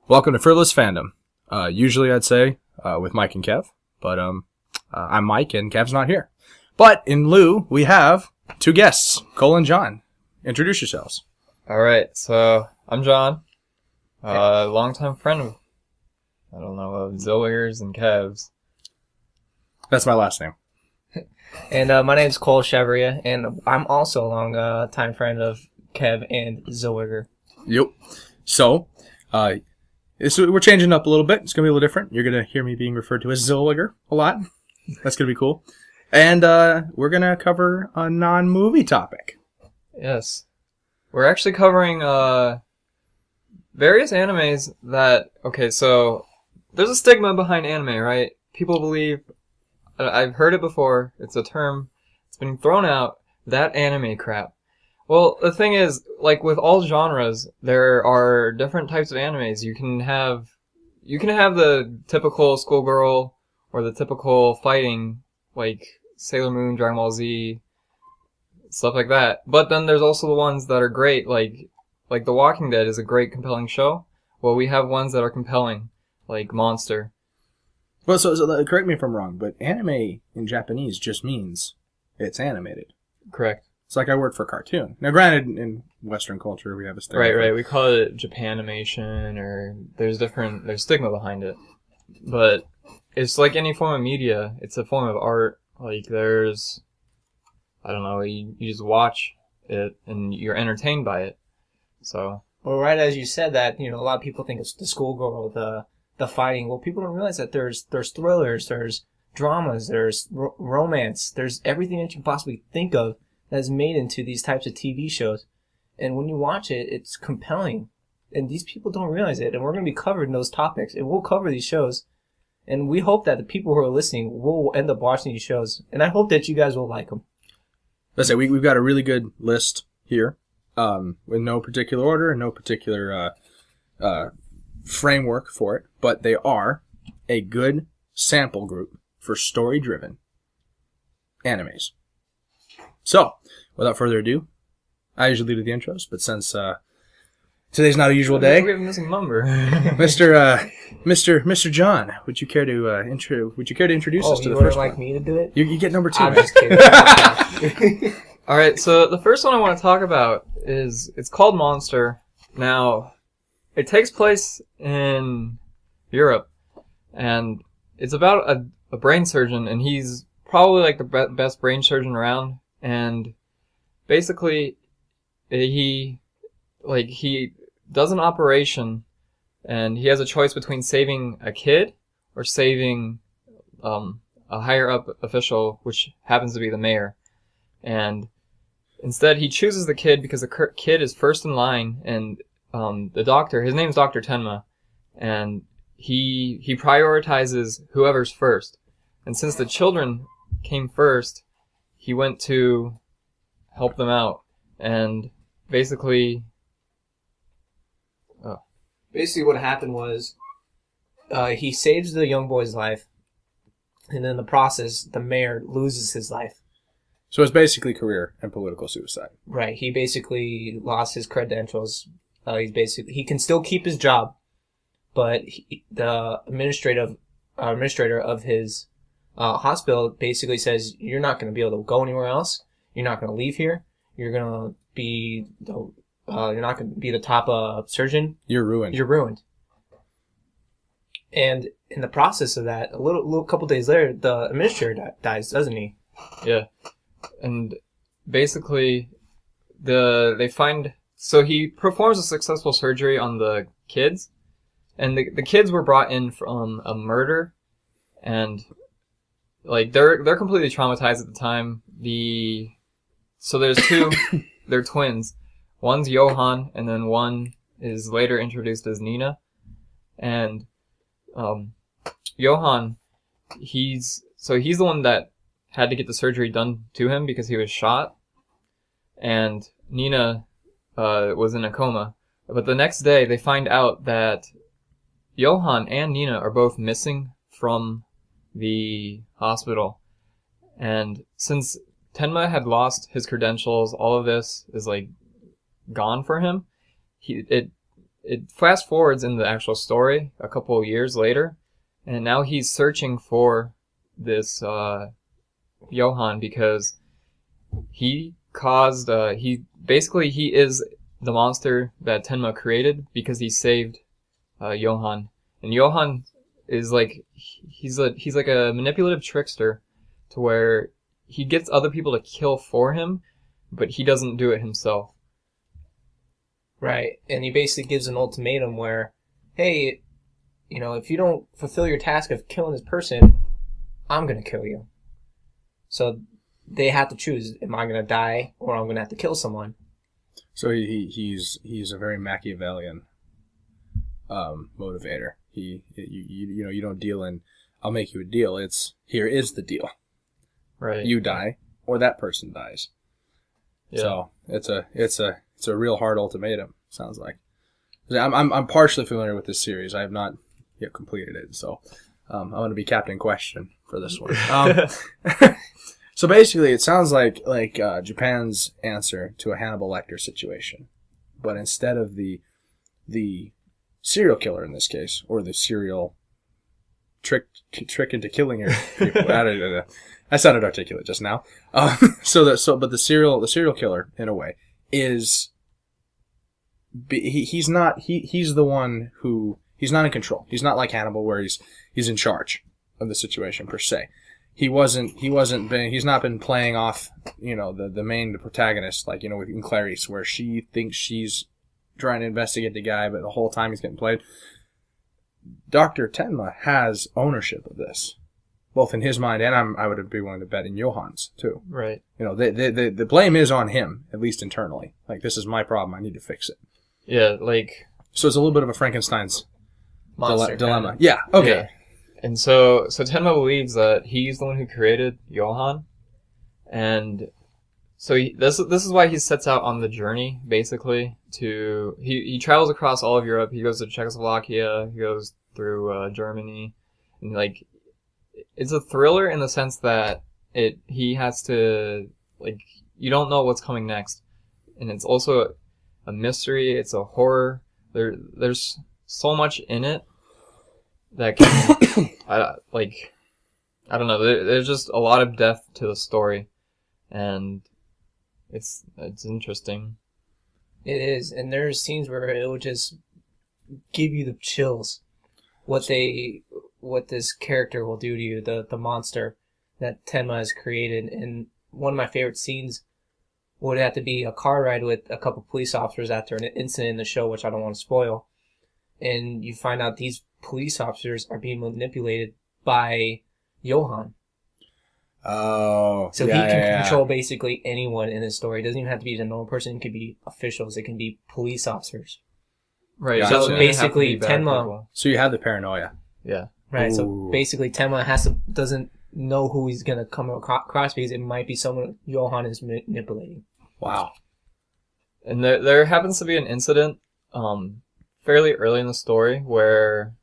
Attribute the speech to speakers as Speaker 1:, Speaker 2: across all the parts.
Speaker 1: Welcome to Frivolous Fandom. Usually I'd say with Mike and Kev, but I'm Mike and Kev's not here. But in lieu, we have two guests, Cole and John. Introduce yourselves.
Speaker 2: All right, so I'm John, longtime friend of, of Zoe's and Kev's.
Speaker 1: That's my last name.
Speaker 3: And my name's Cole Chevrier, and I'm also a long time friend of Kev and Zoiger.
Speaker 1: Yep. So, we're changing up a little bit. It's going to be a little different. You're going to hear me being referred to as Zilliger a lot. That's going to be cool. And we're going to cover a non-movie topic.
Speaker 2: Yes. We're actually covering various animes that... Okay, so there's a stigma behind anime, right? People believe... I've heard it before. It's a term. It's been thrown out. That anime crap. Well, the thing is, like with all genres, there are different types of animes. You can have the typical schoolgirl or the typical fighting, like Sailor Moon, Dragon Ball Z, stuff like that. But then there's also the ones that are great, like The Walking Dead is a great, compelling show. Well, we have ones that are compelling, like Monster.
Speaker 1: Well, so correct me if I'm wrong, but anime in Japanese just means it's animated.
Speaker 2: Correct.
Speaker 1: It's like our word for cartoon. Now, granted, in Western culture, we have a stigma.
Speaker 2: Right. We call it Japanimation, or there's stigma behind it. But it's like any form of media. It's a form of art. Like there's, you just watch it and you're entertained by it. So.
Speaker 3: Well, right as you said that, a lot of people think it's the schoolgirl, the fighting. Well, people don't realize that there's thrillers, there's dramas, there's romance, there's everything that you can possibly think of that's made into these types of TV shows. And when you watch it, it's compelling. And these people don't realize it. And we're going to be covering those topics. And we'll cover these shows. And we hope that the people who are listening will end up watching these shows. And I hope that you guys will like them.
Speaker 1: Let's say we've got a really good list here, with no particular order and no particular framework for it. But they are a good sample group for story-driven animes. So, without further ado, I usually do the intros, but since today's not a usual day,
Speaker 2: we have a missing number.
Speaker 1: Mr. John, would you care to introduce us to the first one?
Speaker 3: Oh, you would like me to do it?
Speaker 1: You get number 2.
Speaker 3: I'm just kidding.
Speaker 2: All right, so the first one I want to talk about it's called Monster. Now, it takes place in Europe, and it's about a brain surgeon, and he's probably like the best brain surgeon around. And basically, he does an operation, and he has a choice between saving a kid or saving a higher up official, which happens to be the mayor. And instead, he chooses the kid because the kid is first in line, and the doctor, his name's Dr. Tenma, and he prioritizes whoever's first. And since the children came first, he went to help them out, and basically
Speaker 3: what happened was he saves the young boy's life, and in the process, the mayor loses his life.
Speaker 1: So it's basically career and political suicide.
Speaker 3: Right. He basically lost his credentials. He can still keep his job, but the administrator of his hospital basically says, you're not going to be able to go anywhere else. You're not going to leave here. You're going to be you're not going to be the top surgeon.
Speaker 1: You're ruined.
Speaker 3: You're ruined. And in the process of that, a couple days later, the administrator dies, doesn't he?
Speaker 2: Yeah. And basically, so he performs a successful surgery on the kids, and the kids were brought in from a murder, and like they're completely traumatized at the time. So there's two, they're twins. One's Johan, and then one is later introduced as Nina. And Johan, he's the one that had to get the surgery done to him because he was shot. And Nina was in a coma. But the next day, they find out that Johan and Nina are both missing from the hospital. And since Tenma had lost his credentials, all of this is like gone for him. It it fast forwards in the actual story a couple of years later, and now he's searching for this Johann because he caused he is the monster that Tenma created because he saved Johann. And Johann is like he's like a manipulative trickster to where he gets other people to kill for him, but he doesn't do it himself.
Speaker 3: Right, and he basically gives an ultimatum where, hey, if you don't fulfill your task of killing this person, I'm going to kill you. So they have to choose, am I going to die or I'm going to have to kill someone?
Speaker 1: So he's a very Machiavellian motivator. You don't deal in, I'll make you a deal. It's, here is the deal.
Speaker 2: Right.
Speaker 1: You die or that person dies. Yeah. So it's a real hard ultimatum, sounds like. I'm partially familiar with this series. I have not yet completed it, so I'm going to be Captain Question for this one. So basically, it sounds like Japan's answer to a Hannibal Lecter situation, but instead of the serial killer in this case, or the serial trick into killing your people. I sounded articulate just now. But the serial killer in a way is he's the one who he's not in control. He's not like Hannibal where he's in charge of the situation per se. He's not been playing off, the protagonist, like, with Clarice, where she thinks she's trying to investigate the guy, but the whole time he's getting played. Dr. Tenma has ownership of this, both in his mind and I would be willing to bet in Johann's too.
Speaker 2: Right.
Speaker 1: The blame is on him, at least internally. Like, this is my problem, I need to fix it.
Speaker 2: Yeah, like...
Speaker 1: So it's a little bit of a Frankenstein's
Speaker 3: monster
Speaker 1: dilemma.
Speaker 3: Kind of.
Speaker 1: Yeah, okay.
Speaker 2: Yeah. And so Tenma believes that he's the one who created Johann, and so this is why he sets out on the journey, basically. He travels across all of Europe. He goes to Czechoslovakia. He goes through Germany, and like it's a thriller in the sense that he has to, like, you don't know what's coming next, and it's also a mystery. It's a horror. There's so much in it that can I don't know. There's just a lot of depth to the story, and it's interesting.
Speaker 3: It is, and there's scenes where it will just give you the chills. What this character will do to you, the monster that Tenma has created. And one of my favorite scenes would have to be a car ride with a couple police officers after an incident in the show, which I don't want to spoil. And you find out these police officers are being manipulated by Johann.
Speaker 1: Oh,
Speaker 3: so he can control basically anyone in this story. It doesn't even have to be a normal person. It could be officials. It can be police officers.
Speaker 2: Right.
Speaker 1: Gotcha.
Speaker 3: So basically, Tenma.
Speaker 1: So you have the paranoia.
Speaker 2: Yeah.
Speaker 3: Right.
Speaker 1: Ooh.
Speaker 3: So basically, Tenma doesn't know who he's gonna come across because it might be someone Johann is manipulating.
Speaker 1: Wow.
Speaker 2: And there happens to be an incident, fairly early in the story where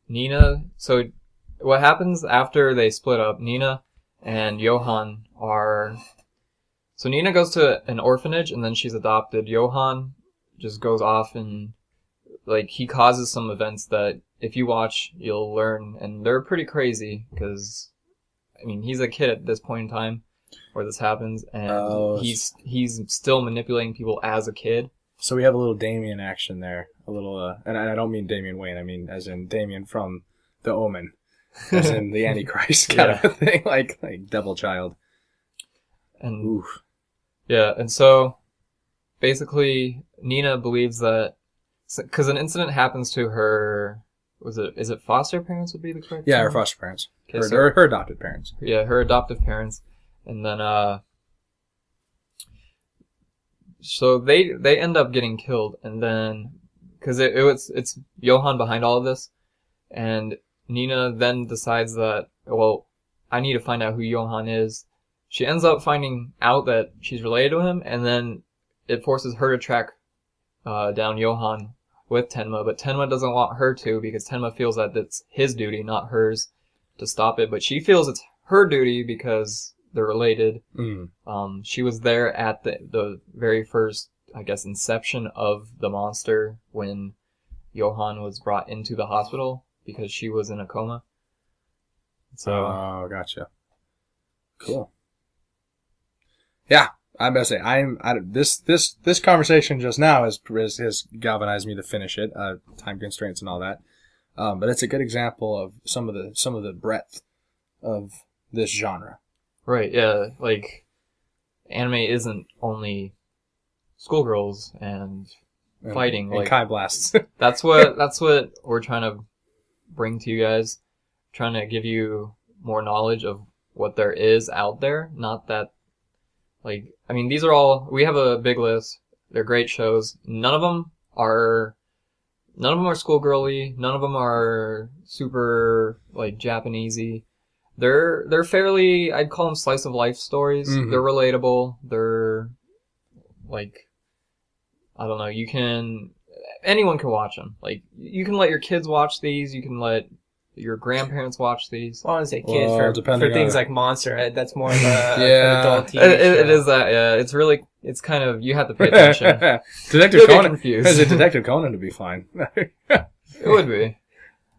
Speaker 2: Nina. So what happens after they split up? Nina and Johann are... So Nina goes to an orphanage and then she's adopted. Johann just goes off and, like, he causes some events that if you watch, you'll learn. And they're pretty crazy because, I mean, he's a kid at this point in time where this happens. And he's still manipulating people as a kid.
Speaker 1: So we have a little Damien action there. A little, and I don't mean Damian Wayne. I mean as in Damien from The Omen. As in the Antichrist kind of thing, like Devil Child.
Speaker 2: And
Speaker 1: oof.
Speaker 2: Yeah, and so basically Nina believes that because an incident happens to her, is it foster parents would be the correct
Speaker 1: Yeah,
Speaker 2: term?
Speaker 1: her foster parents.
Speaker 2: Okay,
Speaker 1: her adopted parents.
Speaker 2: Yeah, her adoptive parents, and then so they end up getting killed, and then because it's Johann behind all of this, and Nina then decides that, well, I need to find out who Johann is. She ends up finding out that she's related to him, and then it forces her to track down Johann with Tenma, but Tenma doesn't want her to because Tenma feels that it's his duty, not hers, to stop it, but she feels it's her duty because they're related.
Speaker 1: Mm.
Speaker 2: She was there at the very first, I guess, inception of the monster when Johan was brought into the hospital because she was in a coma. So,
Speaker 1: oh, gotcha. Cool. Yeah, I'm gonna say this conversation just now has galvanized me to finish it. Time constraints and all that, but it's a good example of some of the breadth of this genre.
Speaker 2: right, yeah, like anime isn't only schoolgirls and fighting,
Speaker 1: and
Speaker 2: like
Speaker 1: Kai blasts.
Speaker 2: that's what we're trying to bring to you guys, trying to give you more knowledge of what there is out there. Not that, like, I mean, these are all, we have a big list. They're great shows. None of them are schoolgirly. None of them are super like Japanesey. They're fairly, I'd call them slice of life stories.
Speaker 1: Mhm.
Speaker 2: They're relatable. They're like, I don't know. Anyone can watch them. Like, you can let your kids watch these. You can let your grandparents watch these.
Speaker 3: Well, I want to say kids
Speaker 1: Well,
Speaker 3: for
Speaker 1: depending
Speaker 3: things
Speaker 1: on-
Speaker 3: like Monster. That's more of
Speaker 1: Yeah.
Speaker 3: an adult TV
Speaker 2: It
Speaker 3: show.
Speaker 2: is that, yeah. It's kind of, you have to pay attention.
Speaker 1: Detective
Speaker 2: You'll get
Speaker 1: Conan.
Speaker 2: confused.
Speaker 1: Is it Detective Conan to be fine?
Speaker 2: It would be.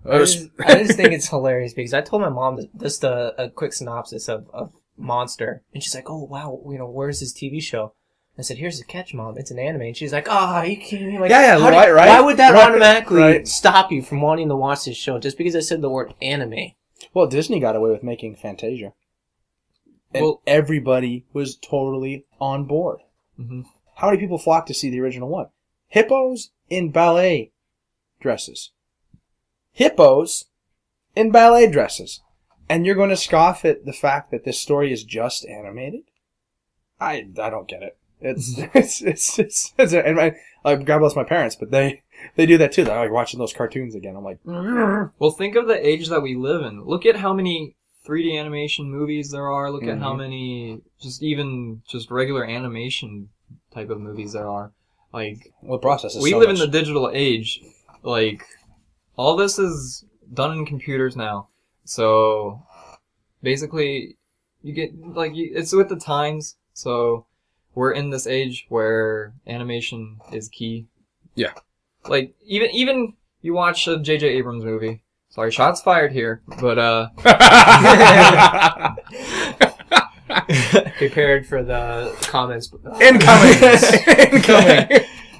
Speaker 3: I just think it's hilarious because I told my mom just a quick synopsis of Monster, and she's like, "Oh wow, where's this TV show?" I said, "Here's the catch, Mom. It's an anime." And she's like, "Oh, are you kidding me?" Like,
Speaker 1: Yeah,
Speaker 3: how
Speaker 1: right.
Speaker 3: Why would that
Speaker 1: Right,
Speaker 3: automatically
Speaker 1: right.
Speaker 3: stop you from wanting to watch this show just because I said the word anime?
Speaker 1: Well, Disney got away with making Fantasia, and
Speaker 2: Well-
Speaker 1: everybody was totally on board.
Speaker 2: Hmm.
Speaker 1: How many people flocked to see the original one? Hippos in ballet dresses. Hippos in ballet dresses. And you're going to scoff at the fact that this story is just animated? I don't get it. It's and God bless my parents, but they do that too. They're like watching those cartoons again. I'm like,
Speaker 2: Well, think of the age that we live in. Look at how many 3D animation movies there are. Look at how many just regular animation type of movies there are. Like,
Speaker 1: well, the process is
Speaker 2: we
Speaker 1: so
Speaker 2: live
Speaker 1: much.
Speaker 2: in the digital age. Like, all this is done in computers now. So, basically, you get, like, it's with the times. So, we're in this age where animation is key.
Speaker 1: Yeah.
Speaker 2: Like, even you watch a J.J. Abrams movie. Sorry, shots fired here. But,
Speaker 3: Prepared for the comments.
Speaker 1: Incoming.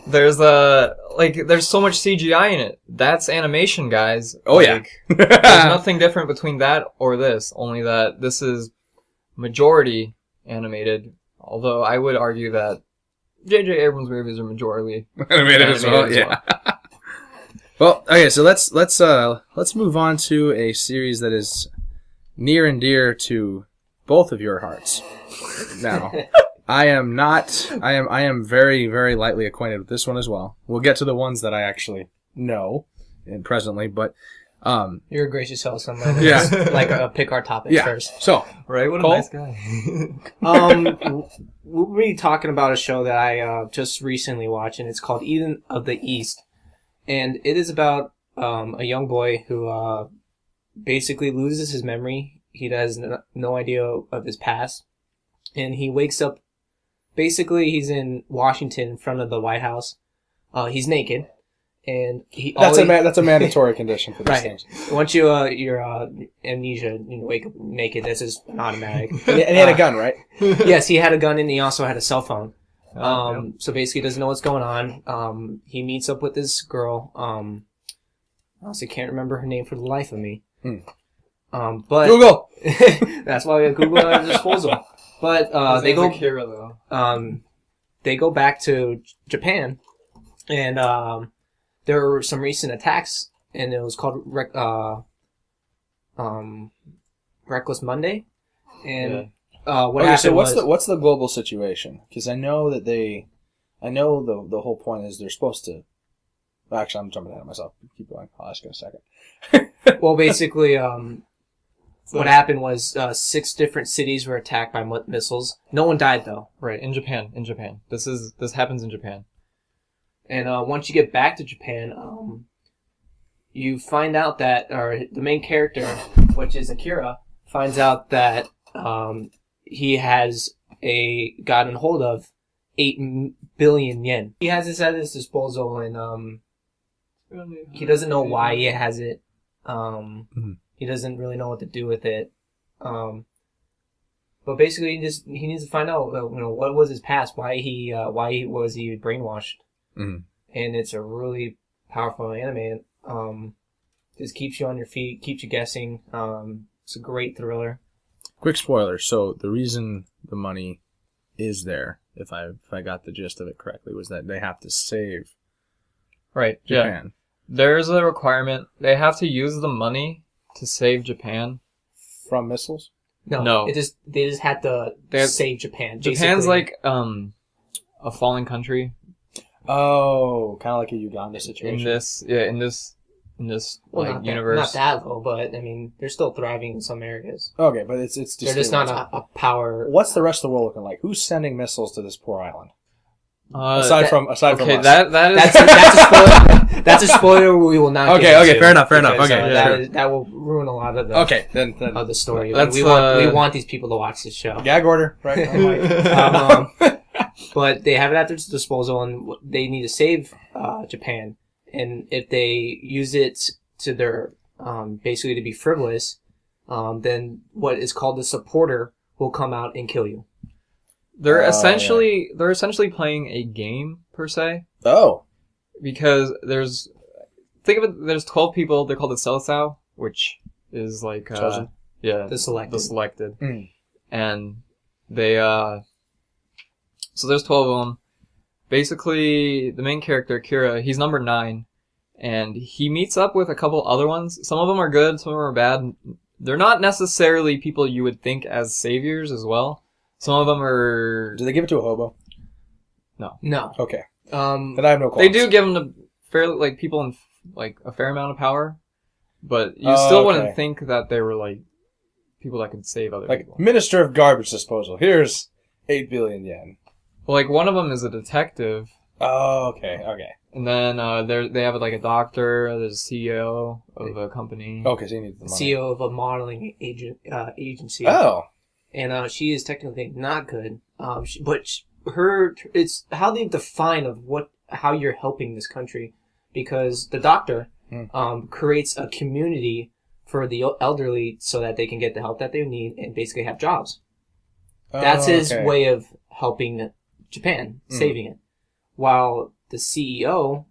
Speaker 2: There's so much CGI in it. That's animation, guys.
Speaker 1: Oh, yeah.
Speaker 2: There's nothing different between that or this, only that this is majority animated. Although I would argue that J.J. Abrams movies are majority
Speaker 1: Animated as well. Yeah. Well, okay, so let's move on to a series that is near and dear to both of your hearts. Now, I am very, very lightly acquainted with this one as well. We'll get to the ones that I actually know presently, but
Speaker 3: You're a gracious host. So I'm
Speaker 1: Yeah.
Speaker 3: like pick our topics first.
Speaker 1: So,
Speaker 2: Right? What a
Speaker 1: Cole?
Speaker 2: nice guy.
Speaker 3: We'll be talking about a show that I just recently watched, and it's called Eden of the East. And it is about a young boy who basically loses his memory. He has no idea of his past. And he wakes up, basically he's in Washington in front of the White House. He's naked. And
Speaker 1: that's a mandatory condition for these
Speaker 3: right.
Speaker 1: things.
Speaker 3: Once your amnesia, you wake up naked, this is an automatic.
Speaker 1: And he had a gun, right?
Speaker 3: Yes, he had a gun and he also had a cell phone.
Speaker 2: Yep.
Speaker 3: So basically, he doesn't know what's going on. He meets up with this girl. I honestly can't remember her name for the life of me. But
Speaker 1: Google.
Speaker 3: that's why we have Google at our disposal. But they go.
Speaker 2: Akira, though.
Speaker 3: They go back to Japan, and there were some recent attacks, and it was called Reckless Monday. And what happened
Speaker 1: so
Speaker 3: was
Speaker 1: what's the global situation? Because I know that the whole point is they're supposed to. Actually, I'm jumping ahead of myself. Keep going. I'll ask you in a second.
Speaker 3: well, basically, what happened was 6 different cities were attacked by missiles. No one died though.
Speaker 2: Right, in Japan. This happens in Japan.
Speaker 3: And once you get back to Japan, you find out that, or the main character, which is Akira, finds out that he has gotten hold of 8 billion yen. He has this at his disposal, and He doesn't know why he has it.
Speaker 1: Mm-hmm.
Speaker 3: He doesn't really know what to do with it. But basically, he needs to find out, what was his past, why was he brainwashed,
Speaker 1: Mm-hmm.
Speaker 3: and it's a really powerful anime. Just keeps you on your feet, keeps you guessing. It's a great thriller.
Speaker 1: Quick spoiler. So the reason the money is there, if I got the gist of it correctly, was that they have to save
Speaker 2: Right.
Speaker 1: Japan.
Speaker 2: Yeah. There's a requirement. They have to use the money to save Japan.
Speaker 1: From missiles?
Speaker 2: No.
Speaker 3: They just had to save Japan.
Speaker 2: Japan's
Speaker 3: basically.
Speaker 2: like a fallen country
Speaker 1: Oh, kind of like a Uganda situation.
Speaker 2: in this
Speaker 3: Well,
Speaker 2: like
Speaker 3: not
Speaker 2: universe.
Speaker 3: That low, but I mean, they're still thriving in some areas.
Speaker 1: Okay, but it's
Speaker 3: They're just not a power.
Speaker 1: What's the rest of the world looking like? Who's sending missiles to this poor island?
Speaker 2: Uh,
Speaker 1: Aside from
Speaker 2: okay,
Speaker 1: us.
Speaker 2: that is
Speaker 3: That's a spoiler. That's a spoiler we will not.
Speaker 1: Okay,
Speaker 3: get
Speaker 1: okay,
Speaker 3: into
Speaker 1: fair enough.
Speaker 3: because,
Speaker 1: Okay, sure.
Speaker 3: that will ruin a lot of the
Speaker 1: then
Speaker 3: of the story.
Speaker 2: That's,
Speaker 3: we want these people to watch this show.
Speaker 1: gag order, right?
Speaker 3: But they have it at their disposal, and they need to save Japan. And if they use it to their basically to be frivolous, then what is called the supporter will come out and kill you.
Speaker 2: they're essentially playing a game per se,
Speaker 1: Oh,
Speaker 2: because think of it. There's 12 people. They're called the Selesau, which is like
Speaker 1: Chosen.
Speaker 3: The selected.
Speaker 1: Mm.
Speaker 2: And they so there's 12 of them. Basically, the main character Kira, he's number 9, and he meets up with a couple other ones. Some of them are good, some of them are bad. They're not necessarily people you would think as saviors as well. Some of them are.
Speaker 1: Did they give it to a hobo?
Speaker 3: No.
Speaker 1: Okay.
Speaker 3: Um,
Speaker 1: Then I have no qualms.
Speaker 2: They do give them to fairly like people in like a fair amount of power, but you still wouldn't think that they were like people that could save other
Speaker 1: Like,
Speaker 2: people.
Speaker 1: Minister of Garbage Disposal. Here's 8 billion yen.
Speaker 2: Well, like one of them is a detective,
Speaker 1: Oh, okay.
Speaker 2: and then they have like a doctor. There's a CEO of a company.
Speaker 1: Okay, so you need the money.
Speaker 3: CEO of a modeling agency.
Speaker 1: Oh.
Speaker 3: And she is technically not good. It's how they define how you're helping this country, because the doctor creates a community for the elderly so that they can get the help that they need and basically have jobs. That's his way of helping Japan, saving it. While the CEO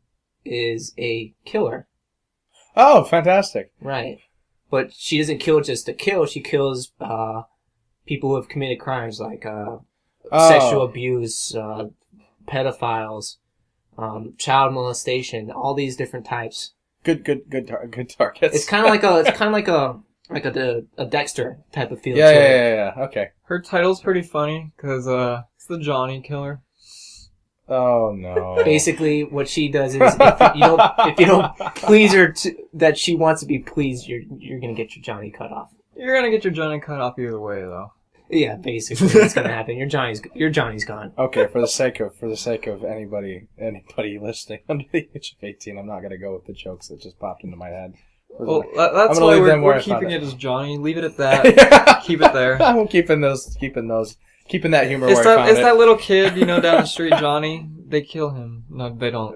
Speaker 3: is a killer.
Speaker 1: Oh, fantastic.
Speaker 3: Right. But she doesn't kill just to kill. She kills people who have committed crimes like sexual abuse, pedophiles, child molestation, all these different types.
Speaker 1: Good targets.
Speaker 3: It's kind of like a Dexter type of feel.
Speaker 1: Yeah. Okay.
Speaker 2: Her title's pretty funny because it's the Johnny Killer.
Speaker 1: Oh no.
Speaker 3: Basically, what she does is if you don't please her that she wants to be pleased, you're gonna get your Johnny cut off.
Speaker 2: You're gonna get your Johnny cut off either way, though.
Speaker 3: Yeah, basically, that's gonna happen. Your Johnny's gone.
Speaker 1: Okay, for the sake of anybody listening under the age of 18, I'm not gonna go with the jokes that just popped into my head.
Speaker 2: Well, that's
Speaker 1: I'm gonna
Speaker 2: why
Speaker 1: leave them where
Speaker 2: we're
Speaker 1: I found
Speaker 2: keeping
Speaker 1: it.
Speaker 2: it as Johnny. Leave it at that. Keep it there.
Speaker 1: I'm keeping that humor
Speaker 2: It's
Speaker 1: where I found it.
Speaker 2: that little kid, down the street, Johnny. They kill him. No, they don't.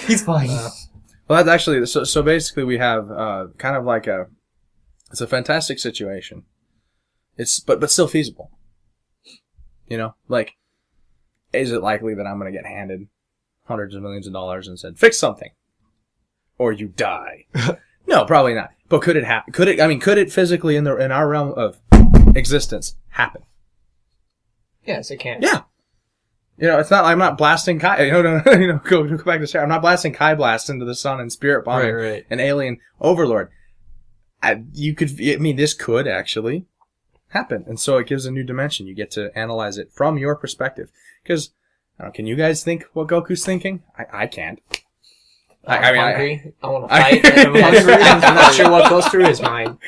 Speaker 2: He's fine.
Speaker 1: Well, that's actually so. Basically, we have kind of like it's a fantastic situation. It's but still feasible. Like, is it likely that I'm going to get handed hundreds of millions of dollars and said, fix something, or you die? No, probably not. But could it happen? Could it physically in our realm of existence happen?
Speaker 3: Yes, it can.
Speaker 1: Yeah. It's not. I'm not blasting Kai. Go back to share. I'm not blasting Kai Blast into the sun and Spirit Bomb
Speaker 2: right.
Speaker 1: and Alien Overlord. This could actually happen, and so it gives a new dimension. You get to analyze it from your perspective. Because, can you guys think what Goku's thinking? I can't.
Speaker 3: I'm hungry. I want to fight. I'm not sure what goes through his mind.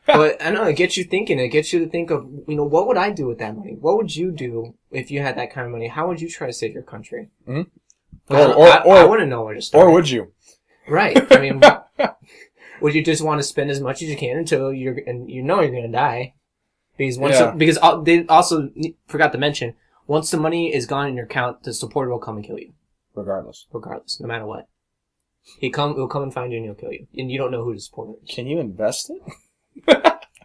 Speaker 3: But I know it gets you thinking. It gets you to think of, what would I do with that money? What would you do if you had that kind of money? How would you try to save your country?
Speaker 1: Mm-hmm.
Speaker 3: I want to know where to start.
Speaker 1: Or would you?
Speaker 3: Right. Would you just want to spend as much as you can until you're going to die? Because they also forgot to mention, once the money is gone in your account, the supporter will come and kill you.
Speaker 1: regardless.
Speaker 3: Regardless, no matter what. He'll come and find you and he'll kill you. And you don't know who to support.
Speaker 1: Can you invest it?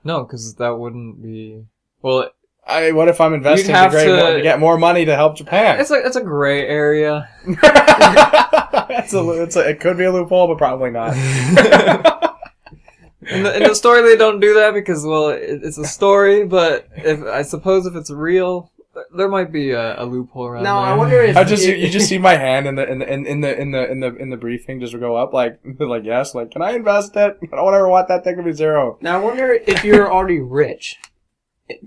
Speaker 2: No, because that wouldn't be... Well,
Speaker 1: what if I'm investing
Speaker 2: You'd have
Speaker 1: to get more money to help Japan?
Speaker 2: it's a gray area.
Speaker 1: It could be a loophole, but probably not.
Speaker 2: In the story, they don't do that because, well, it's a story. But I suppose if it's real, there might be a loophole around there.
Speaker 3: I wonder if
Speaker 1: you just see my hand in the briefing just go up like yes, like, can I invest it? I don't ever want that thing to be zero.
Speaker 3: Now I wonder if you're already rich,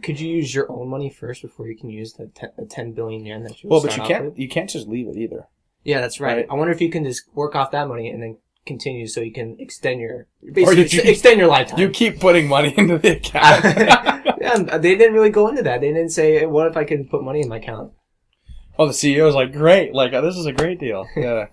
Speaker 3: could you use your own money first before you can use the 10 billion yen that you?
Speaker 1: Well, but you can't just leave it either.
Speaker 3: Yeah, that's right. I wonder if you can just work off that money and then continue so you can extend your lifetime.
Speaker 1: You keep putting money into the account.
Speaker 3: Yeah, they didn't really go into that. They didn't say, what if I could put money in my account?
Speaker 1: Oh, the CEO's like, great. Like, this is a great deal. Yeah.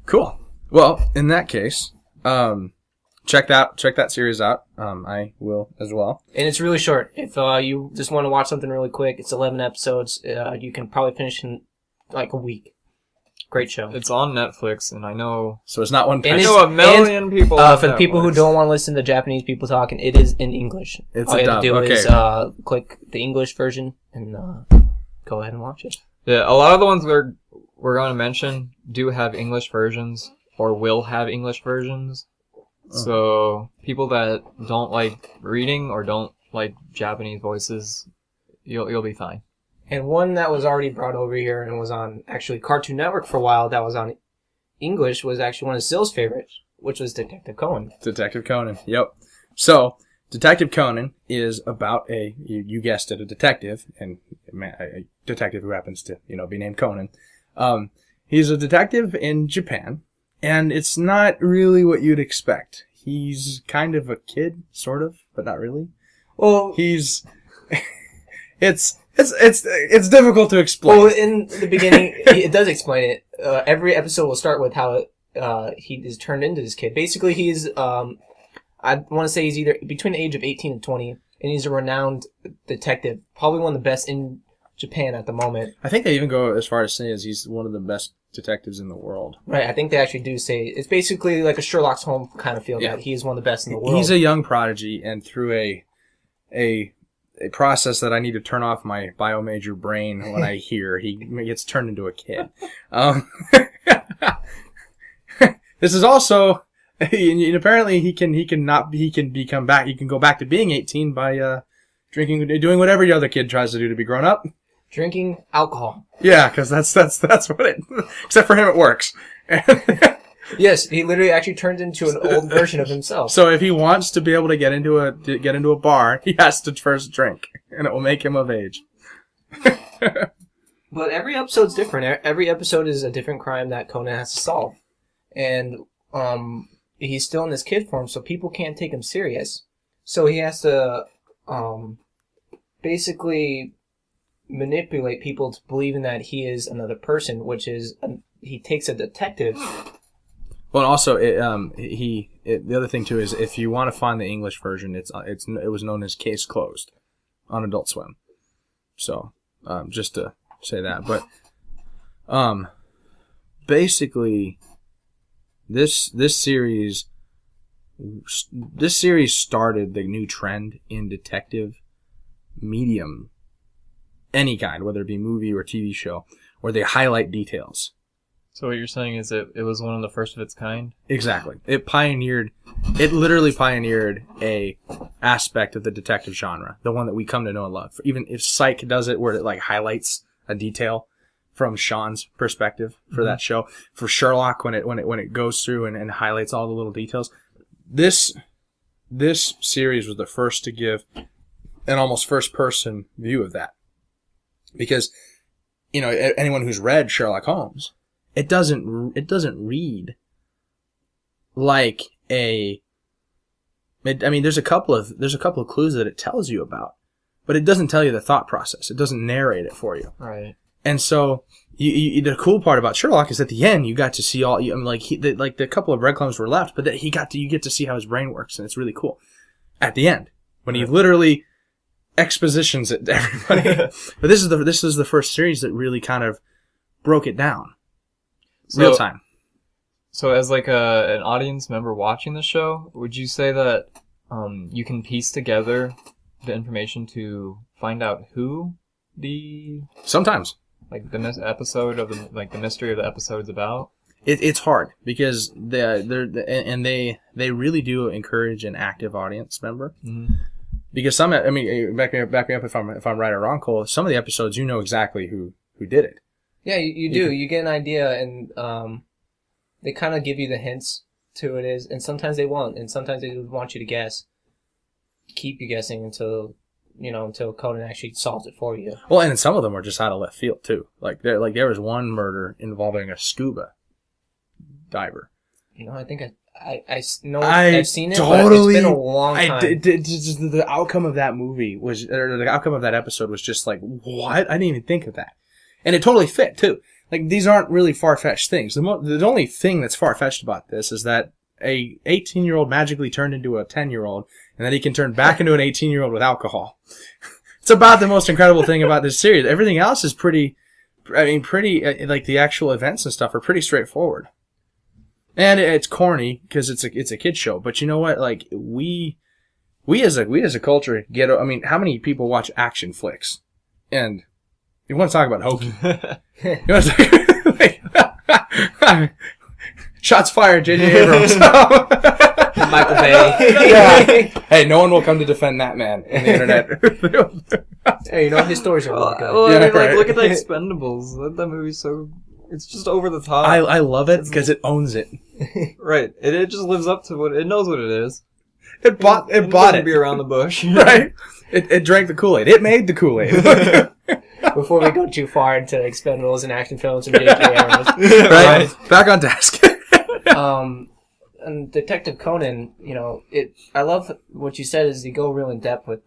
Speaker 1: Cool. Well, in that case, check that series out. I will as well.
Speaker 3: And it's really short. If you just want to watch something really quick, it's 11 episodes. You can probably finish in like a week. Great show.
Speaker 2: It's on Netflix, and I know...
Speaker 1: So it's not one...
Speaker 2: I know a million people on
Speaker 3: for the people who don't want to listen to Japanese people talking, it is in English. All you have to do is click the English version and go ahead and watch it.
Speaker 2: Yeah, a lot of the ones we're going to mention do have English versions, or will have English versions. So people that don't like reading or don't like Japanese voices, you'll be fine.
Speaker 3: And one that was already brought over here and was on actually Cartoon Network for a while that was on English was actually one of Sill's favorites, which was Detective Conan.
Speaker 1: Detective Conan, yep. So, Detective Conan is about you guessed it, a detective, and a detective who happens to, be named Conan. He's a detective in Japan, and it's not really what you'd expect. He's kind of a kid, sort of, but not really. Well, he's... It's difficult to explain.
Speaker 3: Well, in the beginning, it does explain it. Every episode will start with how he is turned into this kid. Basically, he's, I want to say he's either between the age of 18 and 20, and he's a renowned detective, probably one of the best in Japan at the moment.
Speaker 1: I think they even go as far as saying he's one of the best detectives in the world.
Speaker 3: Right, I think they actually do say it's basically like a Sherlock Holmes kind of feel that he is one of the best in the world.
Speaker 1: He's a young prodigy, and through a process that I need to turn off my bio-major brain when I hear, he gets turned into a kid. This is also, apparently he can go back to being 18 by doing whatever your other kid tries to do to be grown up.
Speaker 3: Drinking alcohol.
Speaker 1: Yeah, because that's what it. Except for him, it works.
Speaker 3: Yes, he literally actually turns into an old version of himself.
Speaker 1: So if he wants to be able to get into a bar, he has to first drink, and it will make him of age.
Speaker 3: But every episode's different. Every episode is a different crime that Conan has to solve, and he's still in this kid form, so people can't take him serious. So he has to basically manipulate people to believing that he is another person, which is he takes a detective.
Speaker 1: Well, and also, the other thing too is if you want to find the English version, it was known as Case Closed on Adult Swim. So, just to say that, but basically, this series started the new trend in detective medium, any kind, whether it be movie or TV show, where they highlight details.
Speaker 2: So what you're saying is it was one of the first of its kind?
Speaker 1: Exactly. It literally pioneered a aspect of the detective genre, the one that we come to know and love. Even if Psych does it, where it like highlights a detail from Sean's perspective for that show. For Sherlock, when it goes through and highlights all the little details. This series was the first to give an almost first person view of that. Because, anyone who's read Sherlock Holmes, it doesn't read like there's a couple of clues that it tells you about, but it doesn't tell you the thought process. It doesn't narrate it for you.
Speaker 2: Right.
Speaker 1: And so the cool part about Sherlock is at the end you got to see all the couple of breadcrumbs were left, but you get to see how his brain works, and it's really cool. At the end, when he literally expositions it to everybody. But this is the first series that really kind of broke it down.
Speaker 2: So,
Speaker 1: Real time.
Speaker 2: So as like an audience member watching the show, would you say that you can piece together the information to find out who
Speaker 1: Sometimes.
Speaker 2: like the episode of the mystery of the episode's about?
Speaker 1: It's hard because they really do encourage an active audience member.
Speaker 2: Mm-hmm.
Speaker 1: Because back me up if I'm right or wrong, Cole. Some of the episodes you know exactly who did it.
Speaker 3: Yeah, you do. You get an idea, and they kind of give you the hints to who it is, and sometimes they won't, and sometimes they want you to guess, keep you guessing until Conan actually solves it for you.
Speaker 1: Well, and some of them are just out of left field too. There was one murder involving a scuba diver.
Speaker 3: I think I've seen it, but it's been a long time.
Speaker 1: The outcome of that movie the outcome of that episode was just like, what? I didn't even think of that. And it totally fit, too. Like, these aren't really far-fetched things. The only thing that's far-fetched about this is that a 18-year-old magically turned into a 10-year-old, and then he can turn back into an 18-year-old with alcohol. It's about the most incredible thing about this series. Everything else is pretty, like, the actual events and stuff are pretty straightforward. And it's corny, because it's a kid's show. But you know what? Like, we as a culture how many people watch action flicks? And you want to talk about hokey? You want to shots fired, J.J. Abrams.
Speaker 3: Michael Bay.
Speaker 1: Yeah. Hey, no one will come to defend that man on the internet.
Speaker 3: Hey, his stories are really good.
Speaker 2: Well,
Speaker 1: Yeah,
Speaker 2: right. Look at the
Speaker 1: right.
Speaker 2: Expendables. That movie's so... It's just over the top.
Speaker 1: I love it because it owns it.
Speaker 2: Right. It just lives up to what... It knows what it is.
Speaker 1: It bought
Speaker 2: doesn't
Speaker 1: it.
Speaker 2: be around the bush.
Speaker 1: Right? It drank the Kool-Aid. It made the Kool-Aid.
Speaker 3: Before we go too far into Expendables and action films and J.J. Abrams.
Speaker 1: Right? Back on task.
Speaker 3: And Detective Conan, I love what you said is you go real in depth with,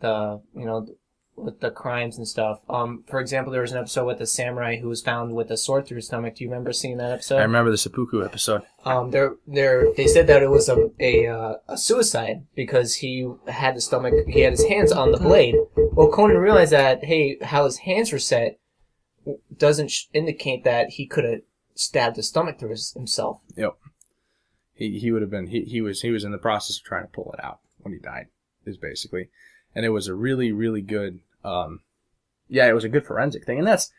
Speaker 3: with the crimes and stuff. For example, there was an episode with a samurai who was found with a sword through his stomach. Do you remember seeing that episode?
Speaker 1: I remember the seppuku episode.
Speaker 3: They said that it was a suicide because he had his hands on the blade. Well, Conan realized that, hey, how his hands were set doesn't indicate that he could have stabbed his stomach through himself.
Speaker 1: Yep. He would have been, he was in the process of trying to pull it out when he died, is basically. And it was a really, really good, it was a good forensic thing. And that's,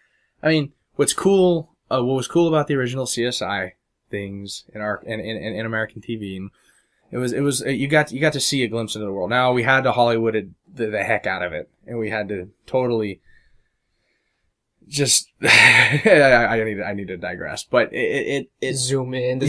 Speaker 1: what's cool, what was cool about the original CSI things in American TV, and it was you got to see a glimpse into the world. Now we had to Hollywood the heck out of it, and we had to totally just I need to digress, but it
Speaker 3: zoom in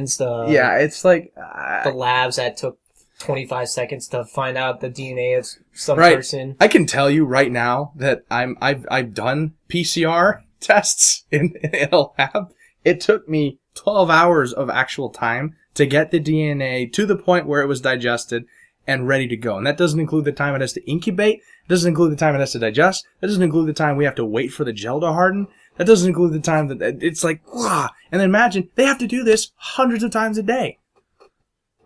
Speaker 3: stuff.
Speaker 1: Yeah, it's like
Speaker 3: the labs that took 25 seconds to find out the DNA of some person.
Speaker 1: I can tell you right now that I've done PCR tests in a lab. It took me 12 hours of actual time to get the DNA to the point where it was digested and ready to go. And that doesn't include the time it has to incubate. It doesn't include the time it has to digest. That doesn't include the time we have to wait for the gel to harden. That doesn't include the time that it's like, wow. And then imagine they have to do this hundreds of times a day.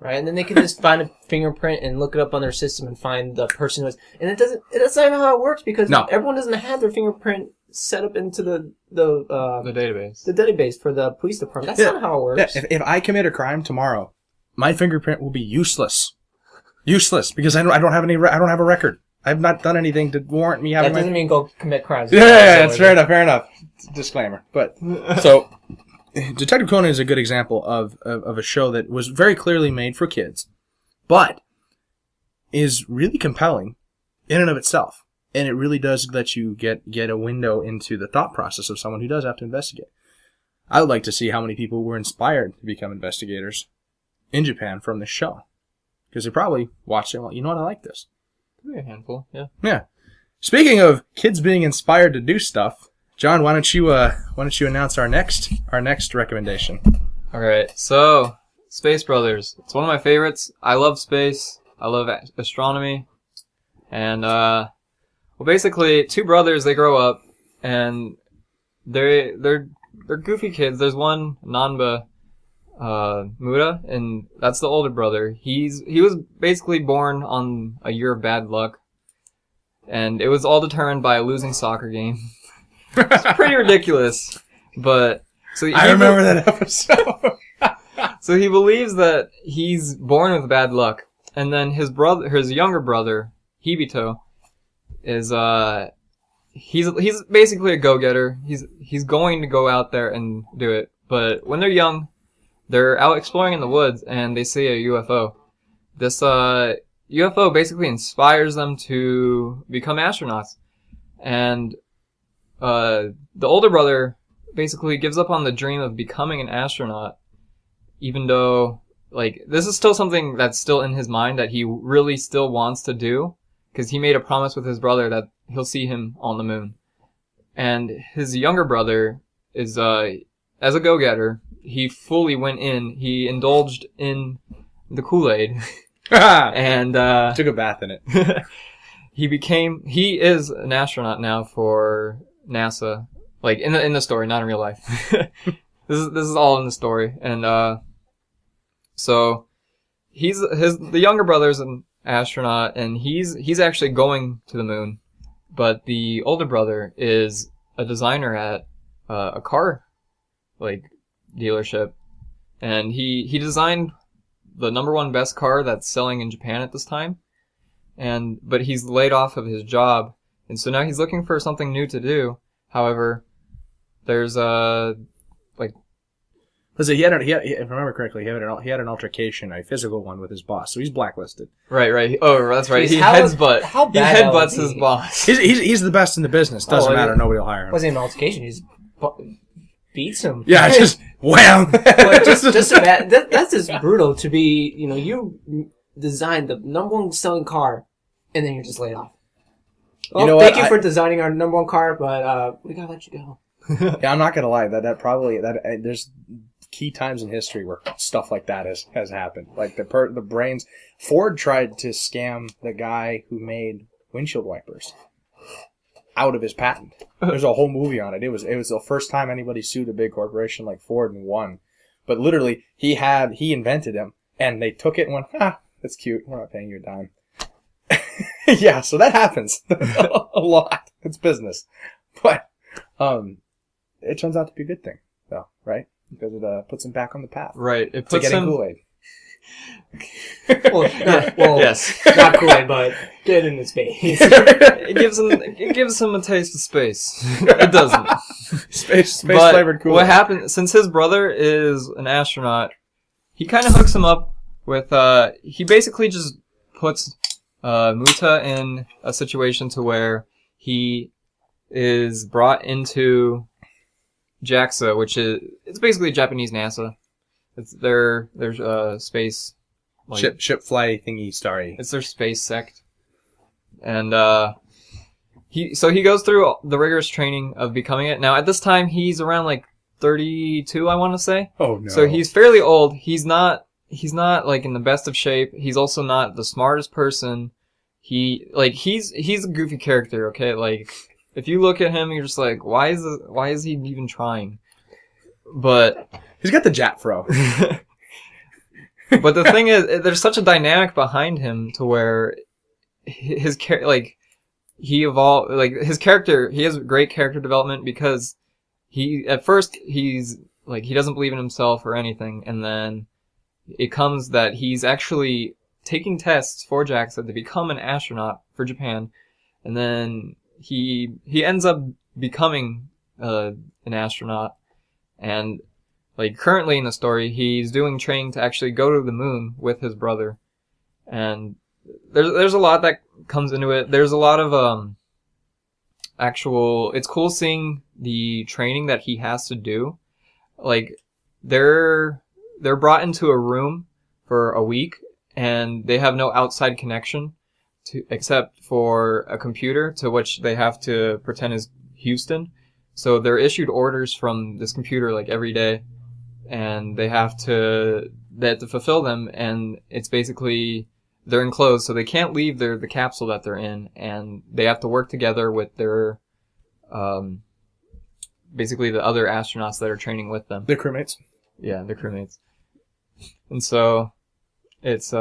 Speaker 3: Right, and then they can just find a fingerprint and look it up on their system and find the person who was. And that's not even how it works because everyone doesn't have their fingerprint set up into the
Speaker 2: database.
Speaker 3: The database for the police department. That's not how it works.
Speaker 1: Yeah, if I commit a crime tomorrow, my fingerprint will be useless. Useless because I don't have a record. I've not done anything to warrant me having.
Speaker 3: That doesn't mean go commit crimes.
Speaker 1: Yeah, that's fair enough. Fair enough. Disclaimer. But so, Detective Conan is a good example of a show that was very clearly made for kids, but is really compelling in and of itself, and it really does let you get a window into the thought process of someone who does have to investigate. I would like to see how many people were inspired to become investigators in Japan from this show. Because they probably watched it and went, you know what, I like this.
Speaker 2: Maybe a handful, yeah.
Speaker 1: Yeah. Speaking of kids being inspired to do stuff, John, why don't you announce our next recommendation?
Speaker 2: All right. So, Space Brothers. It's one of my favorites. I love space. I love astronomy. And basically, two brothers, they grow up and they're goofy kids. There's one, Nanba Muda, and that's the older brother. He was basically born on a year of bad luck, and it was all determined by a losing soccer game. It's pretty ridiculous. But
Speaker 1: I remember that episode.
Speaker 2: So he believes that he's born with bad luck, and then his younger brother, Hibito, is he's basically a go-getter. He's going to go out there and do it. But when they're young, they're out exploring in the woods and they see a UFO. This UFO basically inspires them to become astronauts. And the older brother basically gives up on the dream of becoming an astronaut, even though like this is still something that's still in his mind that he really still wants to do, because he made a promise with his brother that he'll see him on the moon. And his younger brother is as a go-getter, he fully went in. He indulged in the Kool-Aid and
Speaker 1: took a bath in it.
Speaker 2: He is an astronaut now for NASA, like in the story, not in real life. This is all in the story. And so the younger brother's an astronaut, and he's actually going to the moon, but the older brother is a designer at a car like dealership, and he designed the #1 best car that's selling in Japan at this time, but he's laid off of his job, and so now he's looking for something new to do. However, there's
Speaker 1: Listen, if I remember correctly, he had an altercation, a physical one with his boss, so he's blacklisted.
Speaker 2: Right. Oh, that's right.
Speaker 3: Jeez,
Speaker 2: He headbutts his boss.
Speaker 1: He's the best in the business. Doesn't matter. Nobody will hire him.
Speaker 3: Wasn't an altercation. He just beats him.
Speaker 1: Yeah, just wham.
Speaker 3: just imagine, that's just brutal to be. You designed the #1 selling car, and then you're just laid off. Well, thank you for designing our #1 car, but we gotta let you go.
Speaker 1: Yeah, I'm not gonna lie. There's key times in history where stuff like that has happened. Like the brains. Ford tried to scam the guy who made windshield wipers out of his patent. There's a whole movie on it. It was the first time anybody sued a big corporation like Ford and won. But literally, he invented them, and they took it and went, that's cute. We're not paying you a dime. Yeah, so that happens a lot. It's business, but it turns out to be a good thing, though, right? Because it puts him back on the path.
Speaker 2: Right. It
Speaker 1: puts
Speaker 2: puts
Speaker 1: him Kool-Aid.
Speaker 2: Yes.
Speaker 3: Not Kool-Aid, but get into space.
Speaker 2: It gives him a taste of space. It doesn't.
Speaker 1: Space flavored Kool-Aid.
Speaker 2: What happened, since his brother is an astronaut, he kind of hooks him up with, he basically just puts Muta in a situation to where he is brought into JAXA, which it's basically Japanese NASA. It's their space
Speaker 1: ship fly thingy starry.
Speaker 2: It's their space sect, and he goes through the rigorous training of becoming it. Now at this time he's around like 32, I want to say.
Speaker 1: Oh no!
Speaker 2: So he's fairly old. He's not like in the best of shape. He's also not the smartest person. He's a goofy character. Okay, like. If you look at him, you're just like, why is he even trying? But
Speaker 1: he's got the Jap fro.
Speaker 2: But the thing is, there's such a dynamic behind him to where he evolved. Like his character, he has great character development because at first he doesn't believe in himself or anything, and then it comes that he's actually taking tests for JAXA to become an astronaut for Japan, and then he ends up becoming an astronaut, and like currently in the story he's doing training to actually go to the moon with his brother, and there's a lot that comes into it. There's a lot of it's cool seeing the training that he has to do. Like they're brought into a room for a week and they have no outside connection except for a computer to which they have to pretend is Houston. So they're issued orders from this computer like every day, and they have to fulfill them. And it's basically they're enclosed, so they can't leave the capsule that they're in, and they have to work together with their basically the other astronauts that are training with them.
Speaker 1: Their crewmates.
Speaker 2: Yeah, their crewmates. And so it's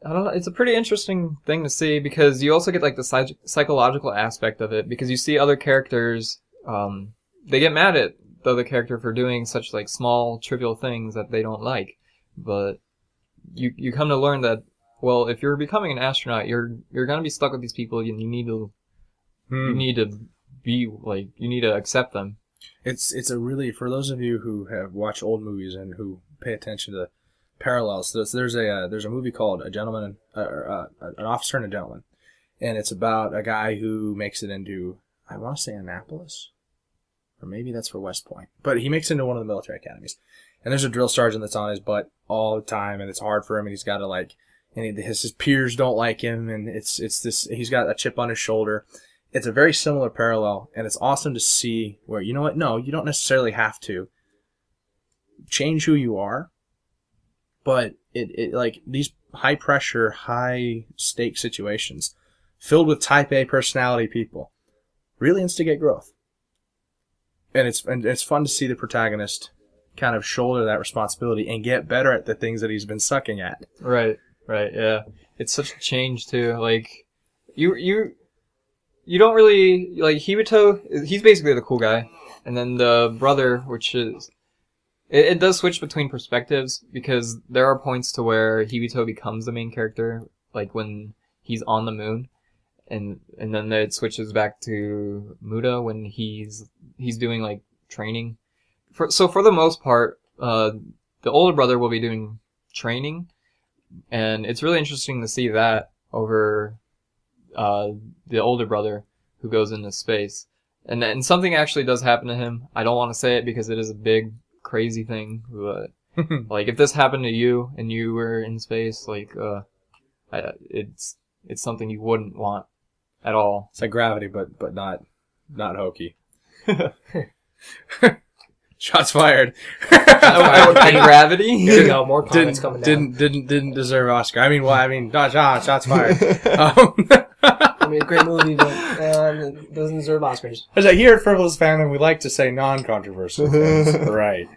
Speaker 2: I don't know. It's a pretty interesting thing to see because you also get like the psychological aspect of it because you see other characters, they get mad at the other character for doing such like small trivial things that they don't like. But you come to learn that, well, if you're becoming an astronaut, you're gonna be stuck with these people, and you need to be like, you need to accept them.
Speaker 1: It's a really, for those of you who have watched old movies and who pay attention to parallels, there's a movie called An Officer and a Gentleman, and it's about a guy who makes it into, I want to say Annapolis, or maybe that's for West Point, but he makes it into one of the military academies, and there's a drill sergeant that's on his butt all the time, and it's hard for him, and he's got to like, and his peers don't like him, and it's this, he's got a chip on his shoulder. It's a very similar parallel, and it's awesome to see where, you know what, no, you don't necessarily have to change who you are, but it like these high pressure, high stake situations filled with type A personality people really instigate growth. And it's fun to see the protagonist kind of shoulder that responsibility and get better at the things that he's been sucking at.
Speaker 2: Right, yeah. It's such a change too. Like you don't really, like, Hibito, he's basically the cool guy. And then the brother, which is, it does switch between perspectives, because there are points to where Hibito becomes the main character, like when he's on the moon. And then it switches back to Muda when he's doing, like, training. So for the most part, the older brother will be doing training. And it's really interesting to see that over the older brother who goes into space, and something actually does happen to him. I don't want to say it because it is a big crazy thing, but like if this happened to you and you were in space, like it's something you wouldn't want at all.
Speaker 1: It's like Gravity, but not hokey. Shots fired.
Speaker 2: And Gravity.
Speaker 3: Here you go. More comments coming down.
Speaker 1: Didn't deserve Oscar. Shots fired.
Speaker 3: I mean, great movie, but doesn't deserve Oscars.
Speaker 1: As I hear at Frivolous Fandom, we like to say non-controversial things. Right.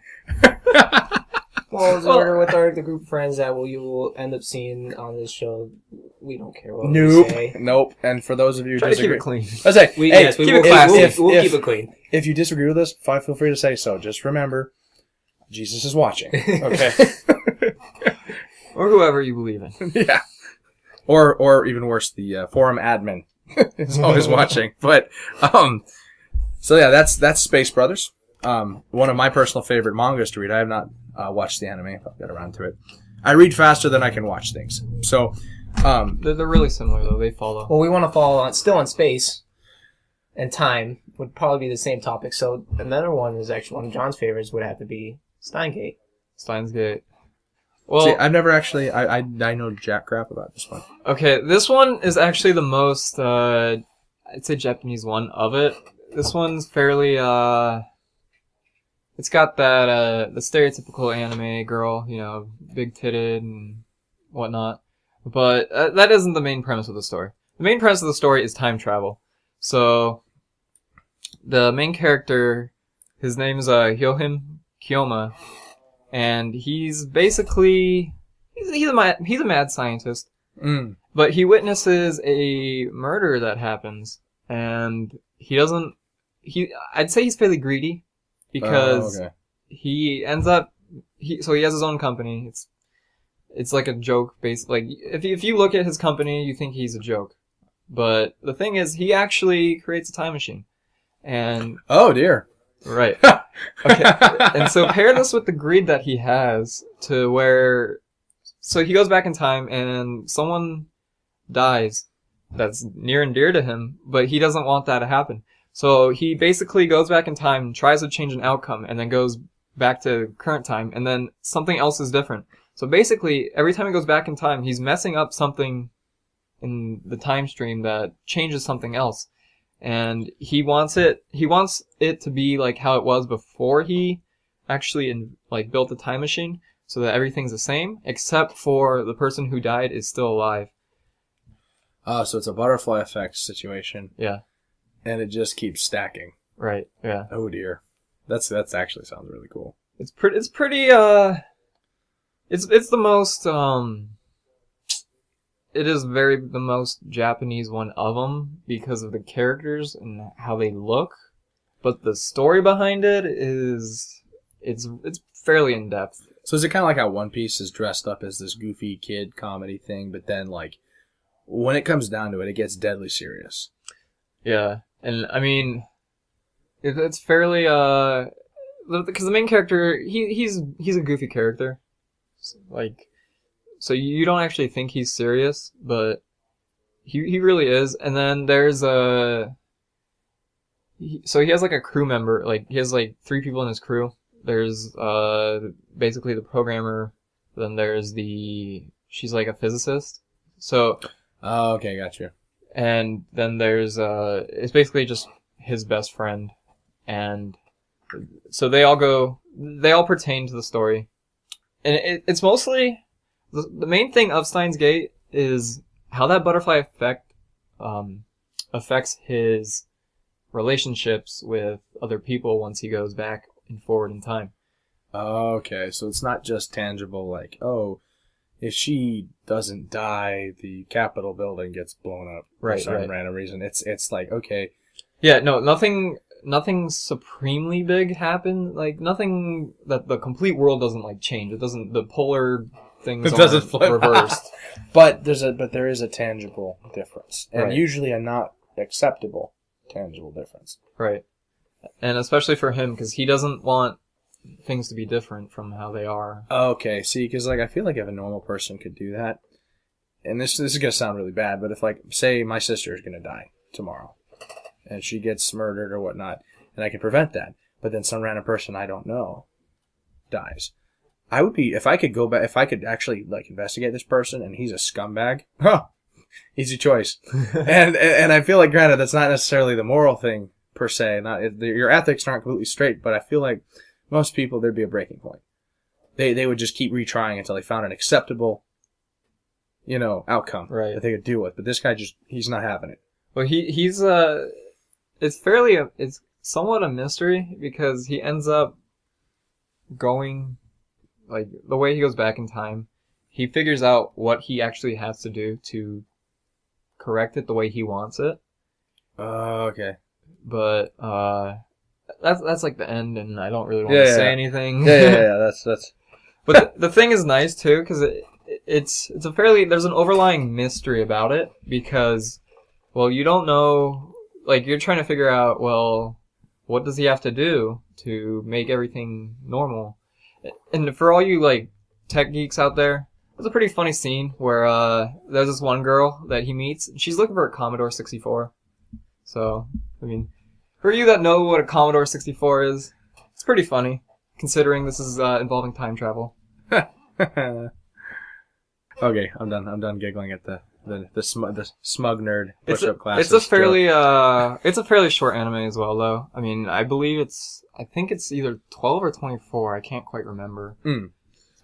Speaker 3: Well, with the group of friends that you will end up seeing on this show, we don't care what
Speaker 1: nope.
Speaker 3: we say.
Speaker 1: Nope. And for those of you who
Speaker 2: try
Speaker 1: disagree,
Speaker 2: to keep it clean.
Speaker 1: I say,
Speaker 3: we
Speaker 1: hey,
Speaker 3: will keep it clean.
Speaker 1: If you disagree with us, feel free to say so. Just remember, Jesus is watching. Okay.
Speaker 2: Or whoever you believe in.
Speaker 1: Yeah. Or even worse, the forum admin is always watching. But so yeah, that's Space Brothers. One of my personal favorite mangas to read. I have not watched the anime. I'll get around to it. I read faster than I can watch things. So
Speaker 2: they're really similar though. They follow.
Speaker 3: Well, we want to follow still on space and time would probably be the same topic. So another one is actually one of John's favorites would have to be Steins Gate. Well,
Speaker 1: see, I've never actually. I know jack crap about this one.
Speaker 2: Okay, this one is actually the most I'd say Japanese one of it. This one's fairly it's got that the stereotypical anime girl, you know, big titted and whatnot. But that isn't the main premise of the story. The main premise of the story is time travel. So the main character, his name's Hyohim Kyoma. And he's basically he's a mad scientist, but he witnesses a murder that happens, and I'd say he's fairly greedy because he ends up so he has his own company. It's like a joke based, like if you look at his company, you think he's a joke, but the thing is he actually creates a time machine, and
Speaker 1: oh dear.
Speaker 2: Right. Okay. And so pair this with the greed that he has to where, so he goes back in time and someone dies that's near and dear to him, but he doesn't want that to happen. So he basically goes back in time, tries to change an outcome, and then goes back to current time, and then something else is different. So basically, every time he goes back in time, he's messing up something in the time stream that changes something else. And he wants it to be like how it was before he actually built the time machine, so that everything's the same, except for the person who died is still alive.
Speaker 1: Oh, so it's a butterfly effect situation.
Speaker 2: Yeah.
Speaker 1: And it just keeps stacking.
Speaker 2: Right, yeah.
Speaker 1: Oh dear. That's actually sounds really cool.
Speaker 2: It's pretty it's the most it is the most Japanese one of them because of the characters and how they look. but the story behind it it's fairly in depth.
Speaker 1: So is it kind of like how One Piece is dressed up as this goofy kid comedy thing, but then like when it comes down to it, it gets deadly serious?
Speaker 2: Yeah, and I mean, it's fairly because the main character he's a goofy character, like, so you don't actually think he's serious, but he really is. And then there's so he has like a crew member, like he has like 3 people in his crew. There's basically the programmer, then there's she's like a physicist. So
Speaker 1: Oh, okay, gotcha.
Speaker 2: and then there's it's basically just his best friend, and so they all pertain to the story, and it's mostly the main thing of Steins Gate is how that butterfly effect affects his relationships with other people once he goes back and forward in time.
Speaker 1: Okay, so it's not just tangible, like, oh, if she doesn't die, the Capitol building gets blown up for some random reason. It's like, okay.
Speaker 2: Yeah, no, nothing supremely big happened. Like, nothing that the complete world doesn't, like, change. It doesn't, the polar things aren't
Speaker 1: flip.
Speaker 2: reversed.
Speaker 1: But there is a tangible difference. And
Speaker 2: Right.
Speaker 1: usually a not acceptable tangible difference.
Speaker 2: Right. And especially for him, because he doesn't want things to be different from how they are.
Speaker 1: Okay, see, because like I feel like if a normal person could do that, and this is gonna sound really bad, but if like say my sister is gonna die tomorrow, and she gets murdered or whatnot, and I can prevent that, but then some random person I don't know dies, I would be, if I could go back, if I could actually like investigate this person and he's a scumbag, easy choice. and I feel like, granted, that's not necessarily the moral thing per se. Your ethics aren't completely straight, but I feel like most people, there'd be a breaking point. They would just keep retrying until they found an acceptable, outcome that they could deal with. But this guy he's not having it.
Speaker 2: Well, he's it's somewhat a mystery because he ends up going, like, the way he goes back in time, he figures out what he actually has to do to correct it the way he wants it.
Speaker 1: Okay.
Speaker 2: But that's like the end, and I don't really want to say anything.
Speaker 1: Yeah. That's.
Speaker 2: But the thing is nice too, because it's a fairly, there's an overlying mystery about it, because, well, you don't know, like, you're trying to figure out, well, what does he have to do to make everything normal? And for all you, like, tech geeks out there, there's a pretty funny scene where there's this one girl that he meets, and she's looking for a Commodore 64. So, I mean, for you that know what a Commodore 64 is, it's pretty funny, considering this is involving time travel.
Speaker 1: Okay, I'm done giggling at the smug nerd push-up classes.
Speaker 2: It's a fairly short anime as well, though. I mean, I think it's either 12 or 24. I can't quite remember.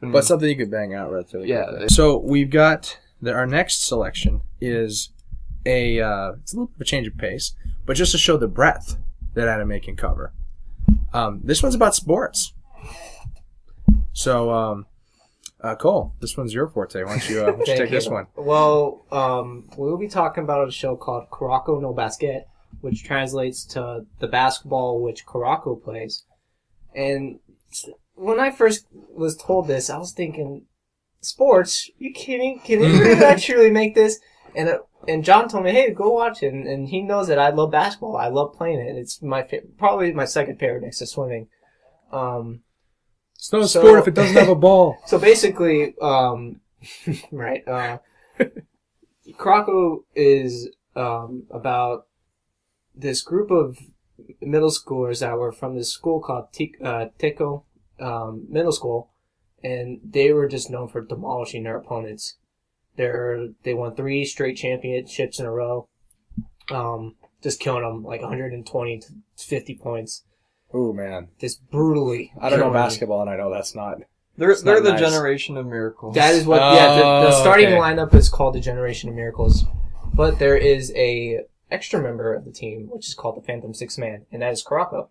Speaker 1: But something you could bang out relatively quickly.
Speaker 2: Yeah.
Speaker 1: So we've got our next selection is it's a little bit of a change of pace, but just to show the breadth that anime can cover. This one's about sports. So, Cole, this one's your forte. Why don't you take this one?
Speaker 3: Well, we'll be talking about a show called Kuroko no Basket, which translates to the basketball which Koroko plays. And when I first was told this, I was thinking, sports? You kidding? Can anyone actually make this? And John told me, hey, go watch it. And he knows that I love basketball. I love playing it. It's probably my second favorite next to swimming.
Speaker 1: It's not a sport if it doesn't have a ball.
Speaker 3: So basically, right, Kuroko is about this group of middle schoolers that were from this school called Teko Middle School, and they were just known for demolishing their opponents. They won 3 straight championships in a row, just killing them like 120 to 50 points.
Speaker 1: Oh man,
Speaker 3: Just brutally.
Speaker 1: I don't know basketball, and I know that's not.
Speaker 2: They're the
Speaker 1: nice.
Speaker 2: Generation of Miracles.
Speaker 3: That is what. The starting lineup is called the Generation of Miracles, but there is a extra member of the team which is called the Phantom Six Man, and that is Kuroko.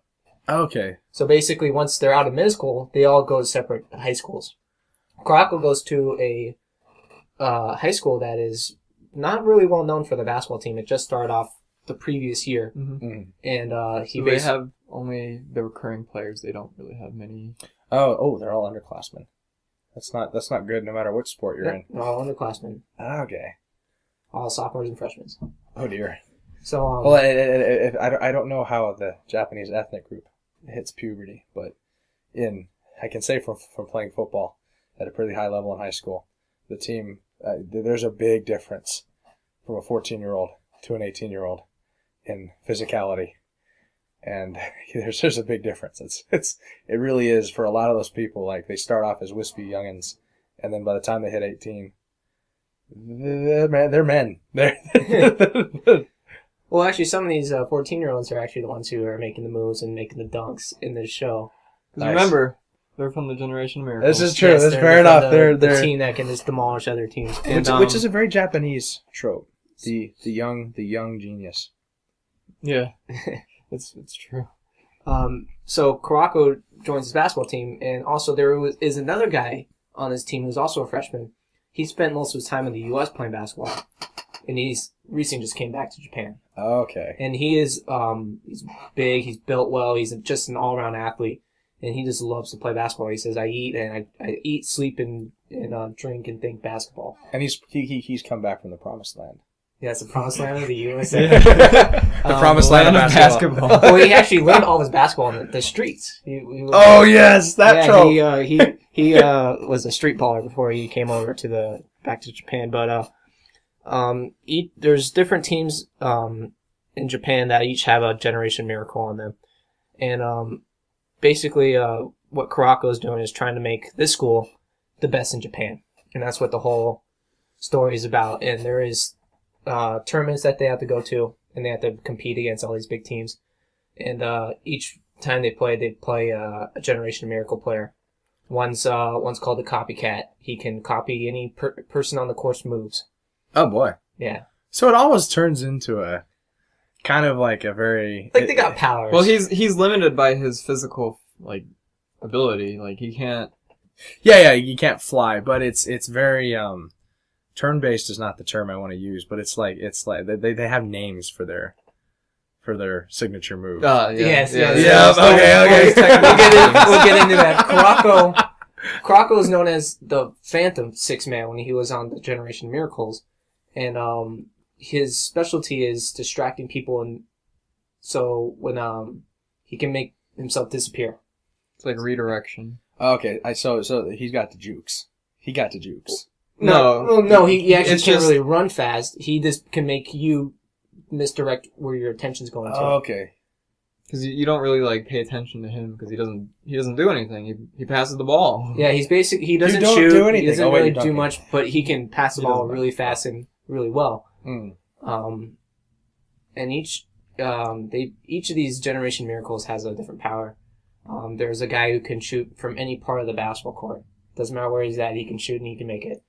Speaker 1: Okay.
Speaker 3: So basically, once they're out of middle school, they all go to separate high schools. Kuroko goes to a high school that is not really well known for the basketball team. It just started off the previous year, and
Speaker 2: they have only the recurring players. They don't really have many.
Speaker 1: Oh, they're all underclassmen. That's not good no matter what sport you're in.
Speaker 3: They're all underclassmen.
Speaker 1: Okay.
Speaker 3: All sophomores and freshmen.
Speaker 1: Oh dear.
Speaker 3: So,
Speaker 1: Well, I don't know how the Japanese ethnic group hits puberty, but I can say from playing football at a pretty high level in high school, the team, there's a big difference from a 14-year-old to an 18-year-old in physicality. And there's a big difference. It really is for a lot of those people. Like, they start off as wispy youngins, and then by the time they hit 18, they're men.
Speaker 3: well, actually, some of these 14-year-olds are actually the ones who are making the moves and making the dunks in this show.
Speaker 2: Because remember, they're from the Generation Miracle.
Speaker 1: This is true. That's fair enough. They're
Speaker 3: the team that can just demolish other teams,
Speaker 1: which is a very Japanese trope. The young genius.
Speaker 2: Yeah. It's true.
Speaker 3: So Kuroko joins his basketball team, and also there is another guy on his team who's also a freshman. He spent most of his time in the U.S. playing basketball, and he's recently just came back to Japan.
Speaker 1: Okay.
Speaker 3: And he is he's big, he's built well, he's just an all-around athlete, and he just loves to play basketball. He says, I eat, sleep, and drink and think basketball.
Speaker 1: And he's come back from the promised land.
Speaker 3: Yeah, it's the promised land of the USA.
Speaker 1: The promised land of basketball.
Speaker 3: Well, he actually learned all his basketball in the streets.
Speaker 1: Yes, that trope.
Speaker 3: He was a street baller before he came over back to Japan. But there's different teams in Japan that each have a Generation Miracle on them, and basically what Kuroko is doing is trying to make this school the best in Japan, and that's what the whole story is about. And there is tournaments that they have to go to, and they have to compete against all these big teams. And each time they play a Generation Miracle player. One's called the Copycat. He can copy any person on the course moves.
Speaker 1: Oh boy.
Speaker 3: Yeah.
Speaker 1: So it almost turns into a kind of like a very
Speaker 3: they got powers.
Speaker 2: Well, he's limited by his physical ability. Like, he can't.
Speaker 1: Yeah, you can't fly, but it's very turn-based is not the term I want to use, but it's like they have names for their signature move.
Speaker 3: Yes.
Speaker 1: Okay.
Speaker 3: We'll get into that. Koroko is known as the Phantom Six-Man when he was on the Generation Miracles, and his specialty is distracting people, and so when he can make himself disappear.
Speaker 2: It's like redirection.
Speaker 1: Okay, so he's got the jukes. He got the jukes.
Speaker 3: No, he actually can't really run fast. He just can make you misdirect where your attention's going to.
Speaker 1: Oh, okay.
Speaker 2: Because you don't really pay attention to him because he doesn't do anything. He passes the ball.
Speaker 3: Yeah, he doesn't shoot. Do anything. He doesn't really do much, but he can pass the ball really fast and really well.
Speaker 1: Mm.
Speaker 3: And each of these Generation Miracles has a different power. There's a guy who can shoot from any part of the basketball court. Doesn't matter where he's at, he can shoot and he can make it.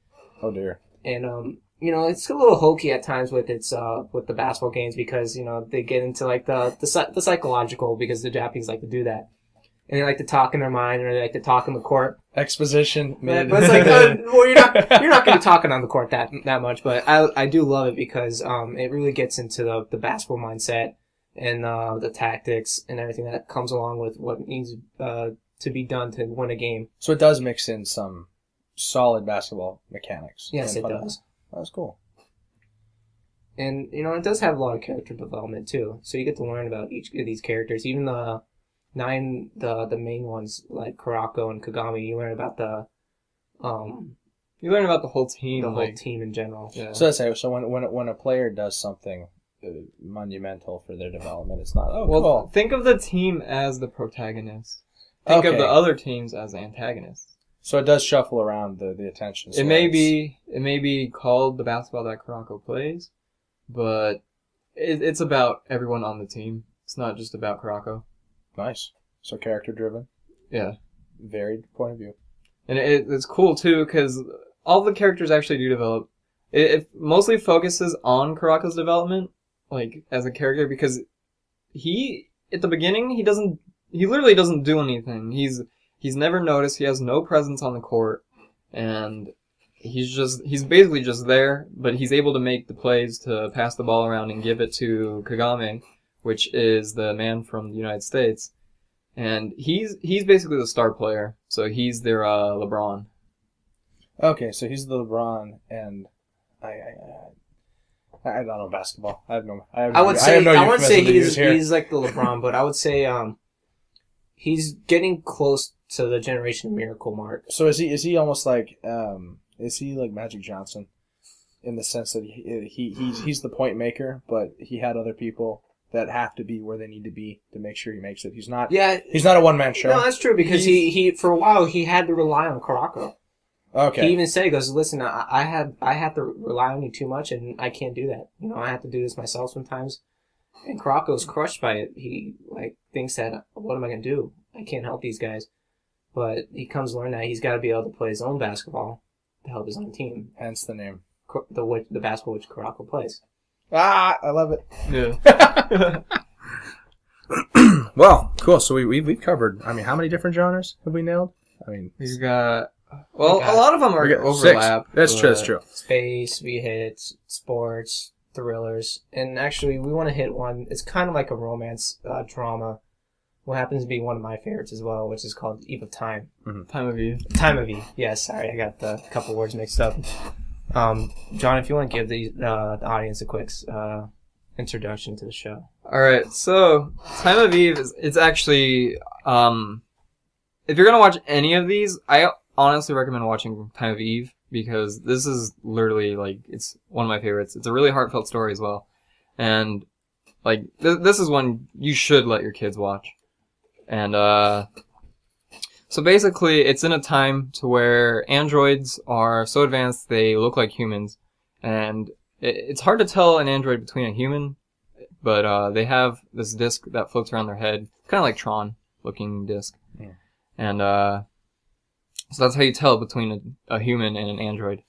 Speaker 1: Oh dear.
Speaker 3: And it's a little hokey at times with with the basketball games because they get into the psychological, because the Japanese like to do that, and they like to talk in their mind, or they like to talk in the court.
Speaker 1: Exposition.
Speaker 3: But it's like, well, you're not going to be talking on the court that much. But I do love it because it really gets into the basketball mindset and the tactics and everything that comes along with what needs to be done to win a game.
Speaker 1: So it does mix in some solid basketball mechanics.
Speaker 3: Yes, it does.
Speaker 1: That's cool.
Speaker 3: And, it does have a lot of character development, too. So you get to learn about each of these characters. Even the main ones, like Kuroko and Kagami, you learn about
Speaker 2: you learn about the whole team.
Speaker 3: The whole team in general.
Speaker 2: Yeah.
Speaker 1: So when a player does something monumental for their development, it's not,
Speaker 2: cool. Think of the team as the protagonist. Think of the other teams as antagonists.
Speaker 1: So it does shuffle around the attention.
Speaker 2: It may be called the basketball that Koroko plays, but it's about everyone on the team. It's not just about Koroko.
Speaker 1: Nice. So character driven.
Speaker 2: Yeah.
Speaker 1: Varied point of view.
Speaker 2: And it's cool too because all the characters actually do develop. It mostly focuses on Kuroko's development, as a character, because at the beginning he literally doesn't do anything. He's never noticed. He has no presence on the court, and he's basically just there. But he's able to make the plays to pass the ball around and give it to Kagame which is the man from the United States, and he's basically the star player. So he's their LeBron.
Speaker 1: Okay, so he's the LeBron, and I don't know basketball. I wouldn't say
Speaker 3: he's like the LeBron, but I would say he's getting close to the Generation Miracle mark.
Speaker 1: So is he almost like is he like Magic Johnson, in the sense that he's the point maker, but he had other people that have to be where they need to be to make sure he makes it. He's not a one man show.
Speaker 3: No, that's true, because he for a while he had to rely on Kuroko.
Speaker 1: Okay.
Speaker 3: He even said, he goes, listen, I have to rely on you too much, and I can't do that. I have to do this myself sometimes. And Kuroko's crushed by it. He thinks that, what am I gonna do? I can't help these guys. But he comes to learn that he's got to be able to play his own basketball to help his own team.
Speaker 1: Hence the name.
Speaker 3: The basketball which Kuroko plays.
Speaker 1: Ah, I love it.
Speaker 2: Yeah.
Speaker 1: Well, cool. So we've covered. I mean, how many different genres have we nailed? I mean,
Speaker 2: We've got. Well, a lot of them are overlap.
Speaker 1: That's true. That's true.
Speaker 3: Space, we hit sports, thrillers, and actually we want to hit one. It's kind of like a romance drama. What happens to be one of my favorites as well, which is called Eve of Time.
Speaker 2: Mm-hmm. Time of Eve.
Speaker 3: Time of Eve. Yes, sorry, I got the couple words mixed up. John, if you want to give the audience a quick introduction to the show.
Speaker 2: All right, so Time of Eve it's actually if you're gonna watch any of these, I honestly recommend watching Time of Eve, because this is literally it's one of my favorites. It's a really heartfelt story as well, and this is one you should let your kids watch. And so basically, it's in a time to where androids are so advanced they look like humans, and it's hard to tell an android between a human, but they have this disc that floats around their head, kind of like Tron-looking disc.
Speaker 1: Yeah.
Speaker 2: And so that's how you tell between a human and an android.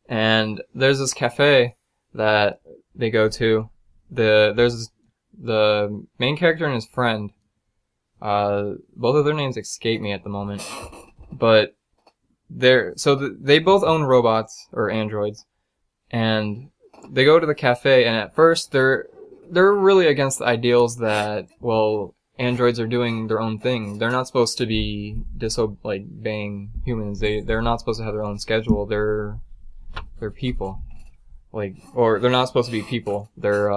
Speaker 2: And there's this cafe that they go to. There's the main character and his friend. Both of their names escape me at the moment, but they both own robots or androids, and they go to the cafe. And at first, they're really against the ideals that androids are doing their own thing. They're not supposed to be obeying humans. They're not supposed to have their own schedule. They're people, or they're not supposed to be people. They're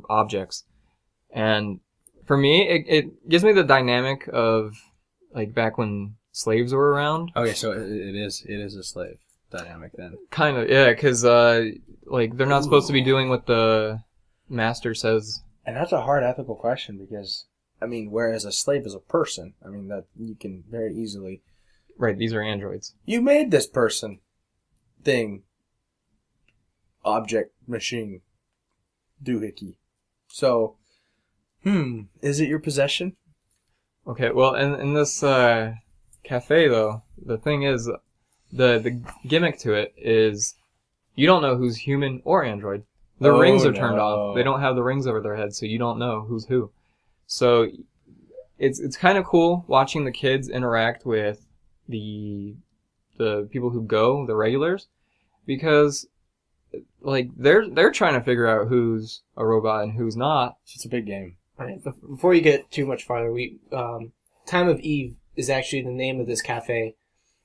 Speaker 2: objects. And for me, it gives me the dynamic of back when slaves were around.
Speaker 1: Okay, so it is a slave dynamic then.
Speaker 2: Kind of, yeah, because they're not supposed to be doing what the master says.
Speaker 1: And that's a hard ethical question, because I mean, whereas a slave is a person, I mean that you can very easily.
Speaker 2: Right, these are androids.
Speaker 1: You made this person, thing, object, machine, doohickey. So. Is it your possession?
Speaker 2: Okay, well, in this cafe, though, the thing is, the gimmick to it is you don't know who's human or android. The rings are turned off. They don't have the rings over their heads, so you don't know who's who. So it's kind of cool watching the kids interact with the people who go, the regulars, because they're trying to figure out who's a robot and who's not.
Speaker 1: It's a big game.
Speaker 3: All right, before you get too much farther, Time of Eve is actually the name of this cafe,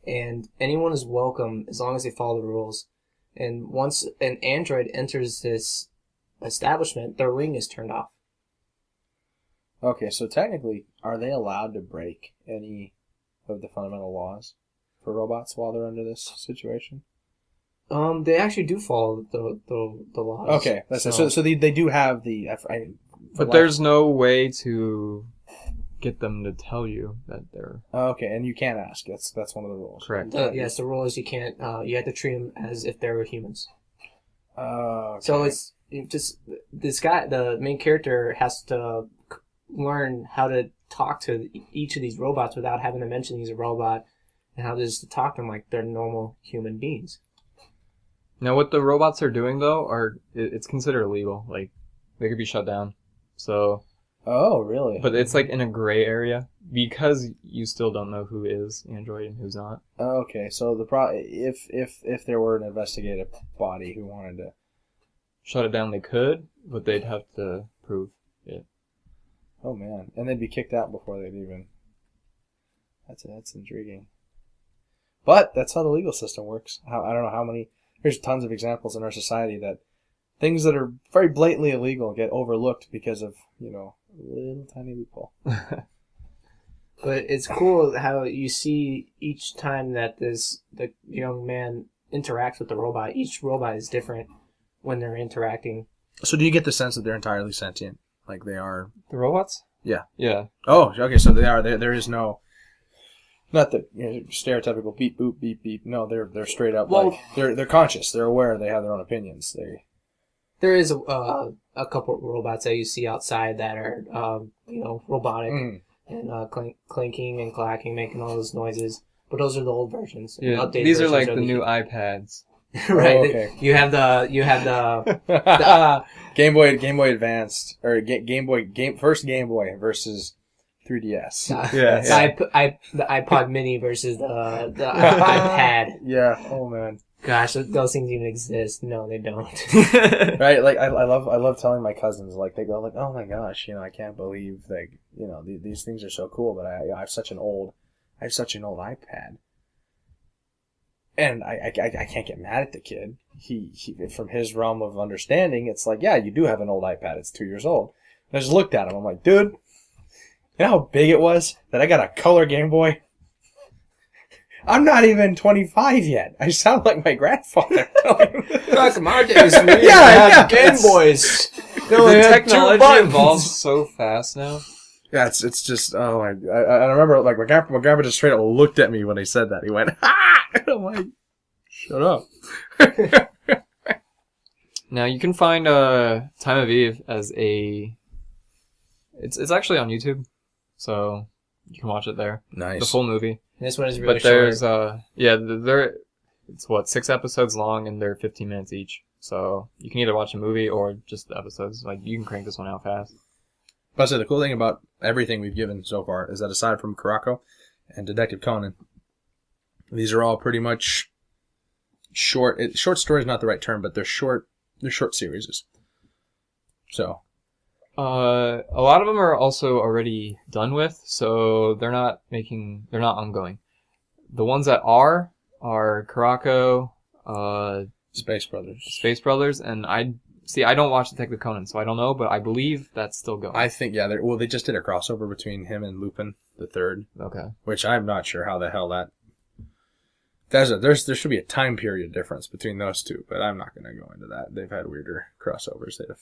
Speaker 3: and anyone is welcome as long as they follow the rules. And once an android enters this establishment, their ring is turned off.
Speaker 1: Okay, so technically, are they allowed to break any of the fundamental laws for robots while they're under this situation?
Speaker 3: They actually do follow the laws.
Speaker 1: Okay, that's so they do have the.
Speaker 2: But there's no way to get them to tell you that they're...
Speaker 1: Okay, and you can't ask. That's one of the rules.
Speaker 2: Correct.
Speaker 3: Yes, the rule is you can't... you have to treat them as if they were humans.
Speaker 1: Okay.
Speaker 3: So it's just... This guy, the main character, has to learn how to talk to each of these robots without having to mention he's a robot, and how to just talk to them like they're normal human beings.
Speaker 2: Now, what the robots are doing, though, it's considered illegal. They could be shut down. So...
Speaker 1: Oh, really?
Speaker 2: But it's in a gray area, because you still don't know who is android and who's not.
Speaker 1: Okay, so if there were an investigative body who wanted to...
Speaker 2: Shut it down, they could, but they'd have to approve it.
Speaker 1: Oh man, and they'd be kicked out before they'd even. That's intriguing. But that's how the legal system works. I don't know how many. There's tons of examples in our society that things that are very blatantly illegal get overlooked because of a little tiny loophole.
Speaker 3: But it's cool how you see each time that the young man interacts with the robot. Each robot is different when they're interacting.
Speaker 1: So do you get the sense that they're entirely sentient, like they are?
Speaker 2: The robots?
Speaker 1: Yeah.
Speaker 2: Yeah.
Speaker 1: Oh, okay. So they are. There is no. Not the stereotypical beep boop beep beep. No, they're straight up they're conscious. They're aware. They have their own opinions.
Speaker 3: There is a couple of robots that you see outside that are robotic and clinking and clacking, making all those noises. But those are the old versions.
Speaker 2: Yeah.
Speaker 3: Updated
Speaker 2: These are
Speaker 3: versions
Speaker 2: like
Speaker 3: are
Speaker 2: the new iPads.
Speaker 3: Right.
Speaker 1: Oh, okay.
Speaker 3: You have the
Speaker 1: Game Boy Advanced or Game Boy first Game Boy versus 3DS.
Speaker 3: the iPod Mini versus the iPad.
Speaker 1: Yeah. Oh man.
Speaker 3: Gosh, those things even exist. No, they don't.
Speaker 1: Right. Like I love telling my cousins, like they go like, oh my gosh, I can't believe these things are so cool, but I have such an old iPad. And I can't get mad at the kid. He from his realm of understanding, it's like, yeah, you do have an old iPad. It's 2 years old. And I just looked at him. I'm like, dude, you know how big it was that I got a color Game Boy? I'm not even 25 yet. I sound like my grandfather.
Speaker 3: Back in my days, we
Speaker 1: yeah,
Speaker 3: Game Boys.
Speaker 2: The technology evolves so fast now.
Speaker 1: Yeah, it's just, oh, I remember, like, my grandpa just straight up looked at me when I said that. He went, ah! And I'm like, shut up.
Speaker 2: Now, you can find Time of Eve as it's actually on YouTube, so you can watch it there.
Speaker 1: Nice.
Speaker 2: The full movie.
Speaker 3: This one is really
Speaker 2: but there's,
Speaker 3: short.
Speaker 2: it's 6 episodes long, and they're 15 minutes each. So you can either watch a movie or just the episodes. Like, you can crank this one out fast.
Speaker 1: But the cool thing about everything we've given so far is that aside from Kuroko and Detective Conan, these are all pretty much short. Short story is not the right term, but they're short series. So,
Speaker 2: a lot of them are also already done with, so they're not ongoing. The ones that are Kuroko,
Speaker 1: Space
Speaker 2: Brothers, and I don't watch Detective Conan, so I don't know, but I believe that's still going.
Speaker 1: I think, yeah. They just did a crossover between him and Lupin the Third.
Speaker 2: Okay.
Speaker 1: Which I'm not sure how the hell that. There should be a time period difference between those two, but I'm not going to go into that. They've had weirder crossovers. They have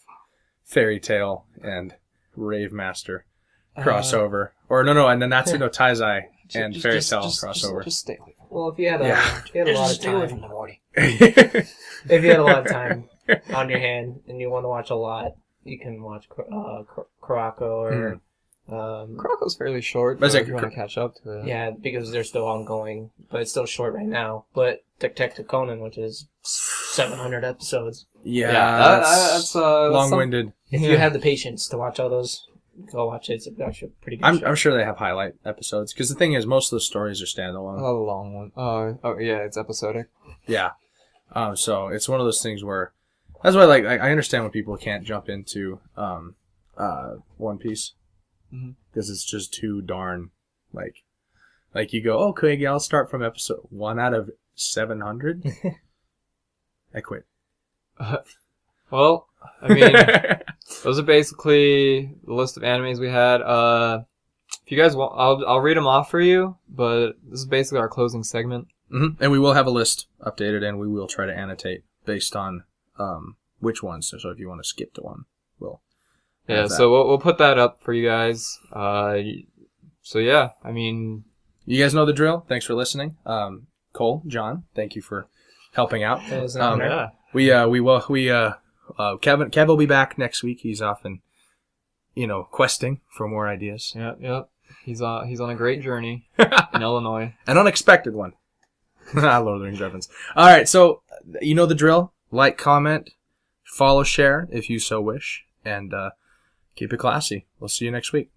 Speaker 1: Fairy Tale and Rave Master crossover, and then Natsu no Taizai and Fairy Tale crossover.
Speaker 2: Just stay away.
Speaker 3: Well, if you had a lot of time
Speaker 2: from the morning.
Speaker 3: If you had a lot of time on your hand and you want to watch a lot, you can watch Kuroko or
Speaker 2: Koroko's fairly short,
Speaker 1: but
Speaker 2: if you want to catch up to it.
Speaker 3: Yeah, because they're still ongoing, but it's still short right now. But Detective Conan, which is 700 episodes.
Speaker 1: Yeah,
Speaker 2: that's
Speaker 1: long-winded.
Speaker 3: If you have the patience to watch all those, go watch it. It's actually a pretty good show.
Speaker 1: I'm sure they have highlight episodes, because the thing is, most of the stories are standalone.
Speaker 2: Oh, the long one. Oh yeah, it's episodic.
Speaker 1: Yeah. So it's one of those things where that's why I understand when people can't jump into One Piece, because it's just too darn like you go, okay, I'll start from episode 1 out of 700. I quit.
Speaker 2: Well, I mean, those are basically the list of animes we had. If you guys want, I'll read them off for you, but this is basically our closing segment.
Speaker 1: Mm-hmm. And we will have a list updated, and we will try to annotate based on which ones. So if you want to skip to one, we'll.
Speaker 2: Yeah, so we'll put that up for you guys. So yeah, I mean,
Speaker 1: you guys know the drill. Thanks for listening. Cole, John, thank you for helping out.
Speaker 3: Yeah.
Speaker 1: Kev will be back next week. He's off and questing for more ideas.
Speaker 2: Yep. He's on a great journey in Illinois.
Speaker 1: An unexpected one. Lord of the Rings reference. All right, so you know the drill. Like, comment, follow, share if you so wish, and keep it classy. We'll see you next week.